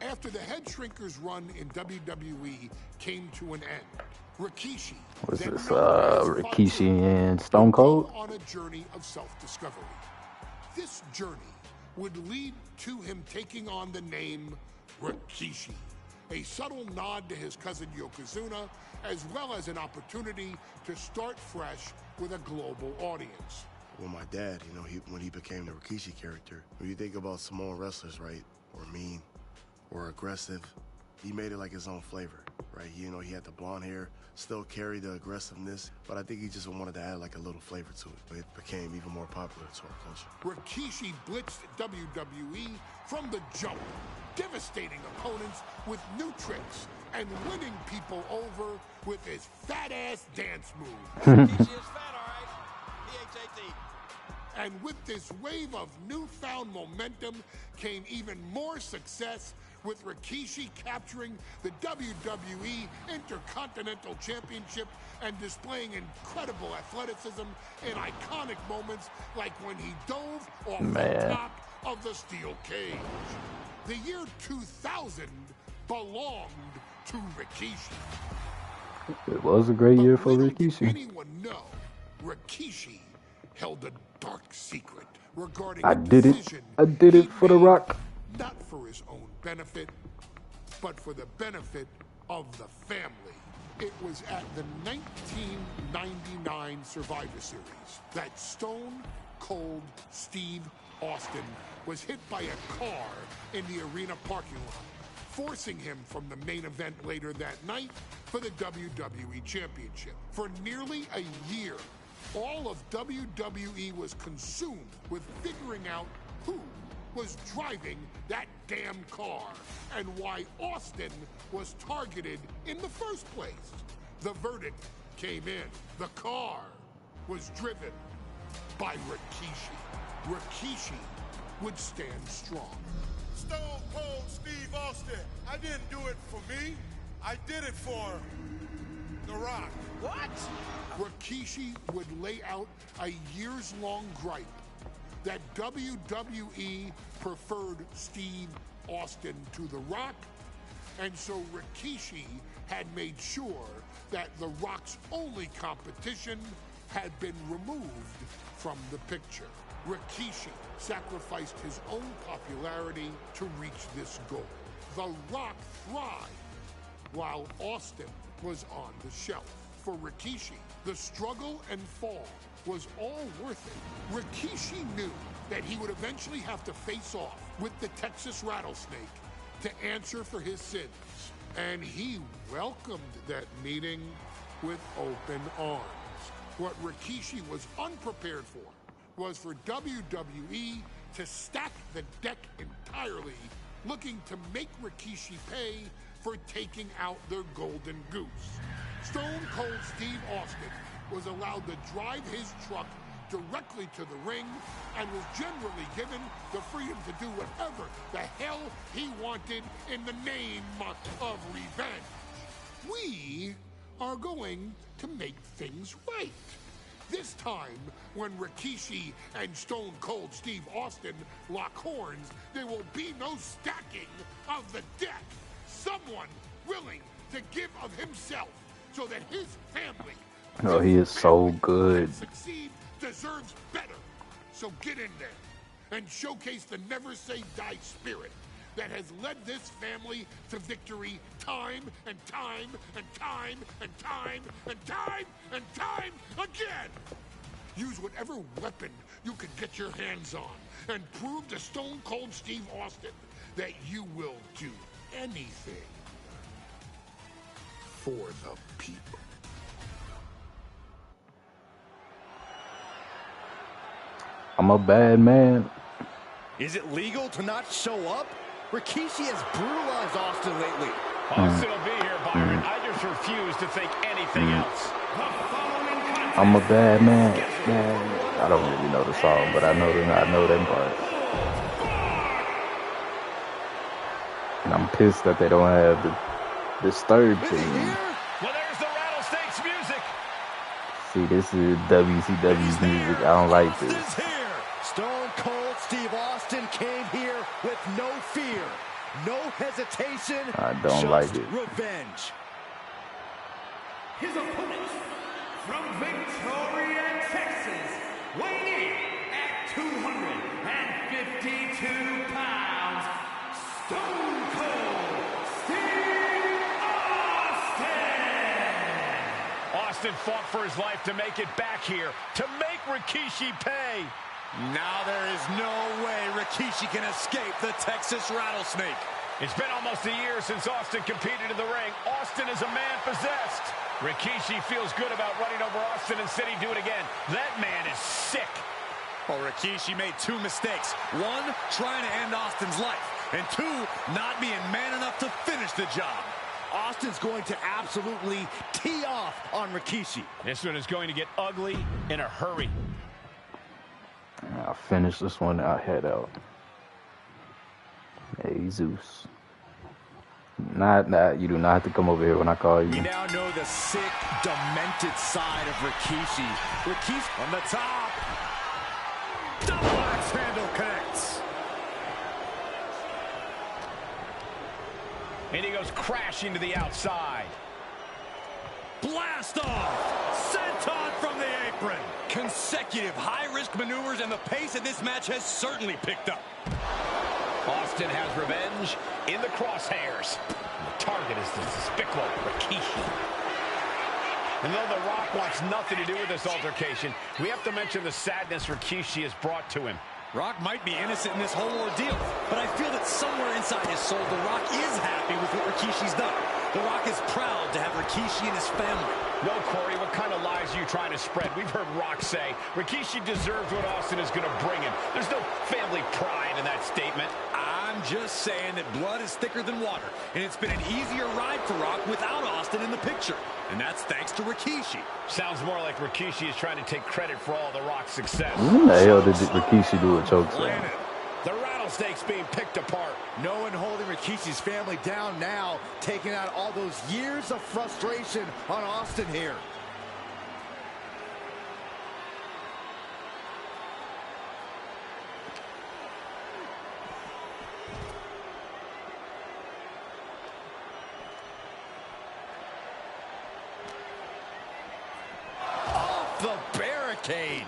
After the Head Shrinkers run in WWE came to an end, Rikishi What's this? Rikishi and Stone Cold? on a journey of self-discovery. This journey would lead to him taking on the name Rikishi, a subtle nod to his cousin Yokozuna, as well as an opportunity to start fresh with a global audience. Well, my dad, you know, when he became the Rikishi character, when you think about Samoan wrestlers, right, or mean, or aggressive, he made it like his own flavor, right? You know, he had the blonde hair, still carried the aggressiveness, but I think he just wanted to add like a little flavor to it. It became even more popular to our culture. Rikishi blitzed WWE from the jump, devastating opponents with new tricks and winning people over with his fat-ass dance move. And with this wave of newfound momentum came even more success, with Rikishi capturing the WWE Intercontinental Championship and displaying incredible athleticism in iconic moments like when he dove off the top of the steel cage. The year 2000 belonged to Rikishi. It was a great year for Rikishi. Anyone know Rikishi held a dark secret regarding I did it for The Rock. Not for his own benefit, but for the benefit of the family. It was at the 1999 Survivor Series that Stone Cold Steve Austin was hit by a car in the arena parking lot, forcing him from the main event later that night for the WWE Championship. For nearly a year, all of WWE was consumed with figuring out who was driving that damn car and why Austin was targeted in the first place. The verdict came in. The car was driven by Rikishi. Rikishi would stand strong. Stone Cold Steve Austin. I didn't do it for me. I did it for The Rock. What? Rikishi would lay out a years-long gripe that WWE preferred Steve Austin to The Rock, and so Rikishi had made sure that The Rock's only competition had been removed from the picture. Rikishi sacrificed his own popularity to reach this goal. The Rock thrived while Austin was on the shelf. For Rikishi, the struggle and fall was all worth it. Rikishi knew that he would eventually have to face off with the Texas Rattlesnake to answer for his sins. And he welcomed that meeting with open arms. What Rikishi was unprepared for was for WWE to stack the deck entirely, looking to make Rikishi pay for taking out their golden goose. Stone Cold Steve Austin was allowed to drive his truck directly to the ring and was generally given the freedom to do whatever the hell he wanted in the name of revenge. We are going to make things right. This time, when Rikishi and Stone Cold Steve Austin lock horns, there will be no stacking of the deck. Someone willing to give of himself so that his family, oh, he is so good. Succeed deserves better. So get in there and showcase the never say die spirit that has led this family to victory time and time and time and time and time and time again. Use whatever weapon you can get your hands on and prove to Stone Cold Steve Austin that you will do anything for the people. I'm a bad man. Is it legal to not show up? Rikishi has brutalized Austin lately. Austin will be here, Byron. I just refuse to think anything else. I'm a bad man. I don't really know the song, but I know them parts. And I'm pissed that they don't have the Disturbed team. Well, there's the Rattlesnakes music. See, this is WCW's music. I don't like this. Stone Cold Steve Austin came here with no fear, no hesitation. I don't like it. Revenge. His opponent from Victoria, Texas, weighing in at 252 pounds, Stone Cold Steve Austin fought for his life to make it back here, to make Rikishi pay. Now there is no way Rikishi can escape the Texas Rattlesnake. It's been almost a year since Austin competed in the ring. Austin is a man possessed. Rikishi feels good about running over Austin and said he'd do it again. That man is sick. Well, Rikishi made two mistakes. One, trying to end Austin's life. And two, not being man enough to finish the job. Austin's going to absolutely tee off on Rikishi. This one is going to get ugly in a hurry. I'll finish this one out, head out. Hey, Zeus. You do not have to come over here when I call you. We now know the sick, demented side of Rikishi. Rikishi on the top. Double axe handle connects. And he goes crashing to the outside. Blast off! Senton from the apron! Consecutive high-risk maneuvers, and the pace of this match has certainly picked up. Austin has revenge in the crosshairs. The target is the despicable Rikishi. And though The Rock wants nothing to do with this altercation, we have to mention the sadness Rikishi has brought to him. Rock might be innocent in this whole ordeal, but I feel that somewhere inside his soul, The Rock is happy with what Rikishi's done. The Rock is proud to have Rikishi and his family. No, Corey, what kind of lies are you trying to spread? We've heard Rock say Rikishi deserves what Austin is going to bring him. There's no family pride in that statement. I'm just saying that blood is thicker than water, and it's been an easier ride for Rock without Austin in the picture. And that's thanks to Rikishi. Sounds more like Rikishi is trying to take credit for all The Rock's success. What the hell did Rikishi do a choke slam? The Rattlesnake's being picked apart. No one holding Rikishi's family down now, taking out all those years of frustration on Austin here. Off the barricade.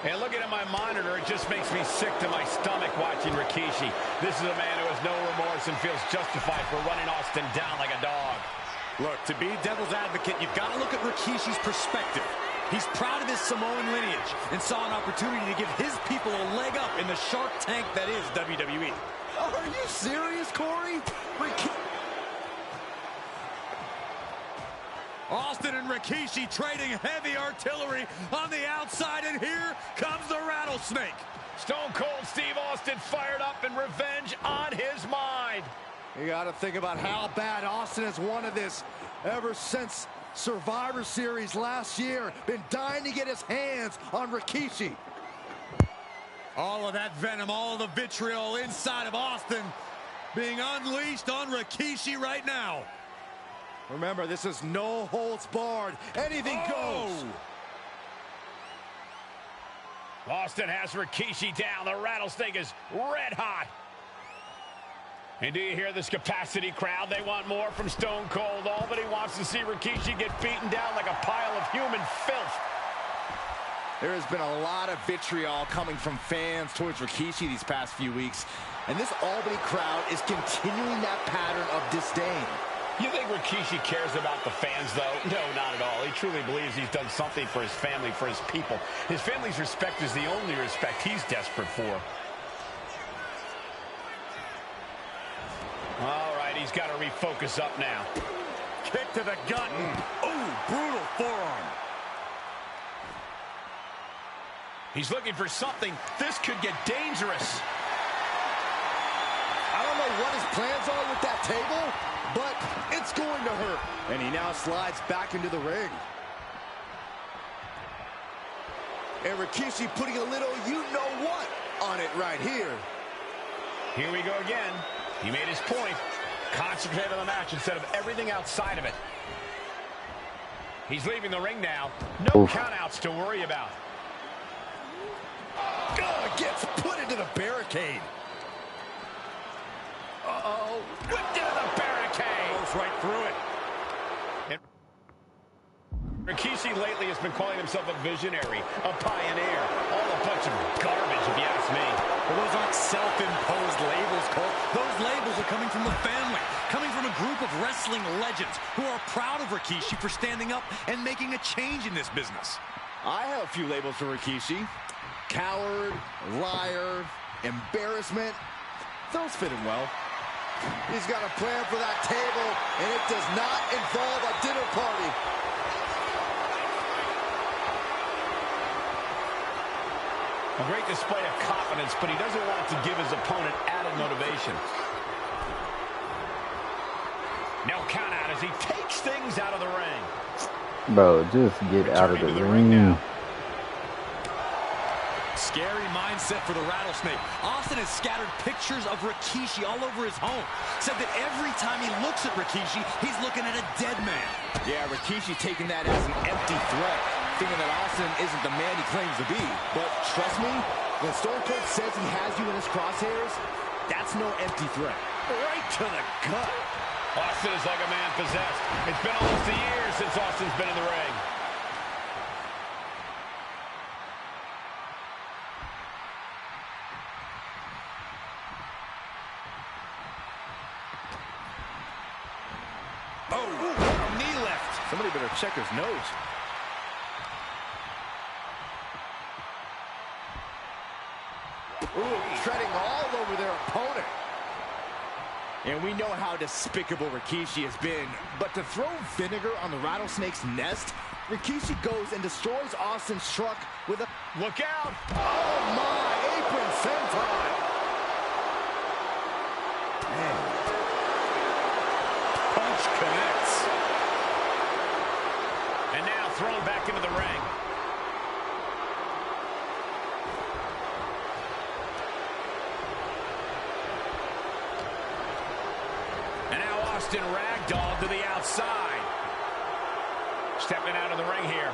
And looking at my monitor, it just makes me sick to my stomach watching Rikishi. This is a man who has no remorse and feels justified for running Austin down like a dog. Look, to be devil's advocate, you've got to look at Rikishi's perspective. He's proud of his Samoan lineage and saw an opportunity to give his people a leg up in the Shark Tank that is WWE. Are you serious, Corey? Austin and Rikishi trading heavy artillery on the outside, and here comes the Rattlesnake. Stone Cold Steve Austin fired up and revenge on his mind. You got to think about how bad Austin has wanted this ever since Survivor Series last year. Been dying to get his hands on Rikishi. All of that venom, all of the vitriol inside of Austin being unleashed on Rikishi right now. Remember, this is no holds barred. Anything goes. Austin has Rikishi down. The Rattlesnake is red hot. And do you hear this capacity crowd? They want more from Stone Cold. Albany wants to see Rikishi get beaten down like a pile of human filth. There has been a lot of vitriol coming from fans towards Rikishi these past few weeks. And this Albany crowd is continuing that pattern of disdain. You think Rikishi cares about the fans, though? No, not at all. He truly believes he's done something for his family, for his people. His family's respect is the only respect he's desperate for. All right, he's got to refocus up now. Kick to the gut. Ooh, brutal forearm. He's looking for something. This could get dangerous. I don't know what his plans are with that table, but it's going to hurt. And he now slides back into the ring. And Rikishi putting a little you-know-what on it right here. Here we go again. He made his point. Concentrate on the match instead of everything outside of it. He's leaving the ring now. No countouts to worry about. Oh, gets put into the barricade. Uh-oh. Whipped into the barricade. Goes right through it. And Rikishi lately has been calling himself a visionary, a pioneer. All a bunch of garbage, if you ask me. Well, those aren't self-imposed labels, Cole. Those labels are coming from the family, coming from a group of wrestling legends who are proud of Rikishi for standing up and making a change in this business. I have a few labels for Rikishi. Coward, liar, embarrassment. Those fit him well. He's got a plan for that table, and it does not involve a dinner party. A great display of confidence, but he doesn't want to give his opponent added motivation. No count out as he takes things out of the ring. Bro, just get out of the ring. Scary mindset for the Rattlesnake. Austin has scattered pictures of Rikishi all over his home. Said that every time he looks at Rikishi, he's looking at a dead man. Yeah, Rikishi taking that as an empty threat, thinking that Austin isn't the man he claims to be. But trust me, when Stone Cold says he has you in his crosshairs, that's no empty threat. Right to the gut. Austin is like a man possessed. It's been almost a year since Austin's been in the ring. Oh, knee left. Somebody better check his nose. Ooh, treading all over their opponent. And we know how despicable Rikishi has been, but to throw vinegar on the Rattlesnake's nest, Rikishi goes and destroys Austin's truck with a... Look out! Oh my, apron senton! Man. Punch connects. And now thrown back into the ring. Austin ragdolled to the outside. Stepping out of the ring here.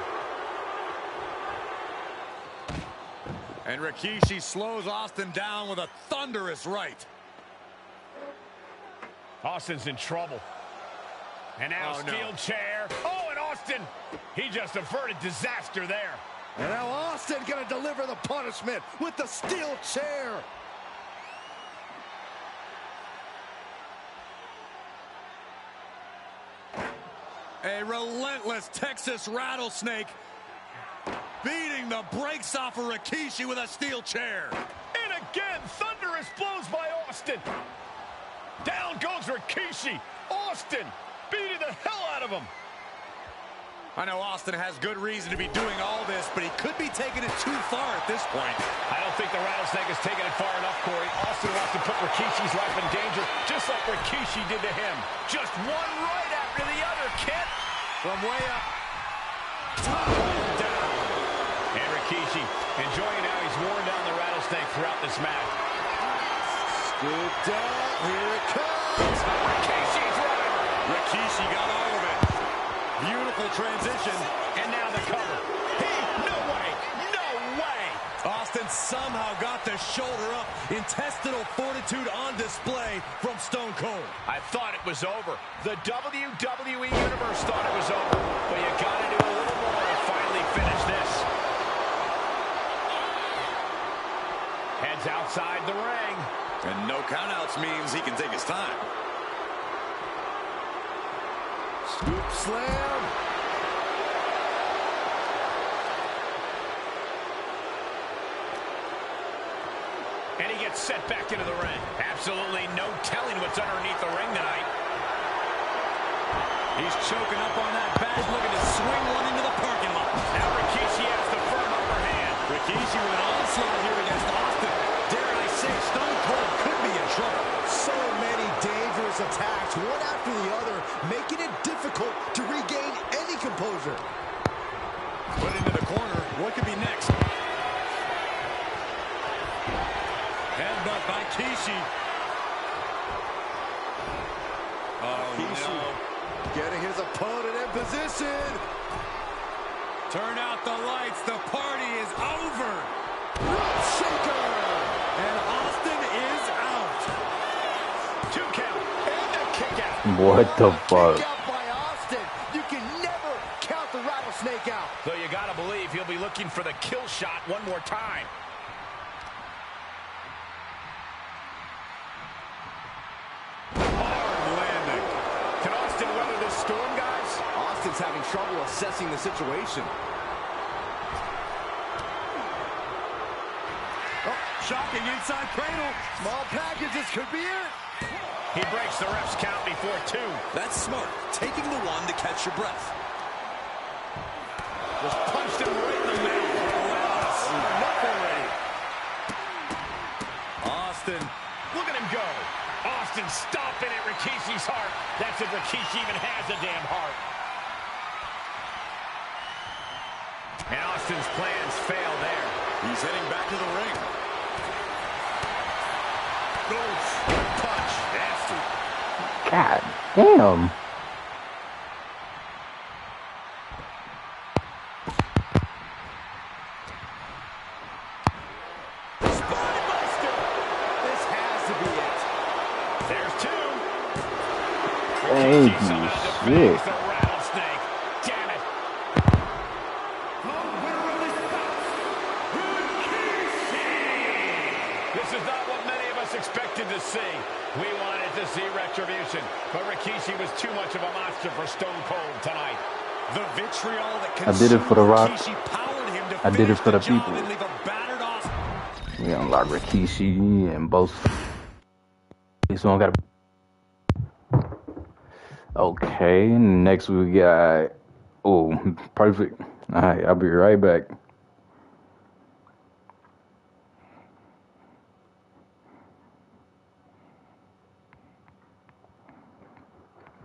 And Rikishi slows Austin down with a thunderous right. Austin's in trouble. And now steel chair. Oh, and Austin, he just averted disaster there. And now Austin gonna deliver the punishment with the steel chair. A relentless Texas Rattlesnake beating the brakes off of Rikishi with a steel chair. And again, thunderous blows by Austin. Down goes Rikishi. Austin beating the hell out of him. I know Austin has good reason to be doing all this, but he could be taking it too far at this point. I don't think the Rattlesnake has taken it far enough, Corey. Austin wants to put Rikishi's life in danger, just like Rikishi did to him. Just one right after the other, Kent. From way up. Top down. And Rikishi enjoying how he's worn down the Rattlesnake throughout this match. Scoop down. Here it comes. Rikishi's right. Rikishi got all of it. Beautiful transition. And now the cover. No way. No way. Austin somehow got the shoulder up. Intestinal fortitude on display from Stone Cold. I thought it was over. The WWE Universe thought it was over. But you got to do a little more to finally finish this. Heads outside the ring. And no countouts means he can take his time. Scoop slam. And he gets set back into the ring. Absolutely no telling what's underneath the ring tonight. He's choking up on that badge, looking to swing one into the parking lot. Now Rikishi has the firm upper hand. Rikishi with an onslaught here against Austin. Dare I say, Stone Cold could be in trouble. So many dangerous attacks, one after the other, making it difficult to regain any composure. Put into the corner. What could be next? Headbutt by Kishi. Oh, Kishi no. Getting his opponent in position. Turn out the lights. The party is over. Rope shaker. And Austin is out. 2 count. And a kick out. What the fuck? Kick out by Austin. You can never count the Rattlesnake out. So you got to believe he'll be looking for the kill shot one more time. trouble assessing the situation. Oh, shocking inside cradle. Small packages could be it. He breaks the ref's count before 2. That's smart. Taking the one to catch your breath. Just punched him right in the mouth. Enough already. Austin. Look at him go. Austin stomping at Rikishi's heart. That's if Rikishi even has a damn heart. And Austin's plans fail there. He's heading back to the ring. Goes. Punch. Nasty. God damn. Thank you, shit. The rattlesnake. Damn it. This is not what many of us expected to see. We wanted to see retribution, but Rikishi was too much of a monster for Stone Cold tonight. The vitriol that I did it for the Rock. powered him to I did it for the job people. and leave a battered Austin. We unlock Rikishi and both. This one got. Okay, next we got. Oh, perfect. All right, I'll be right back.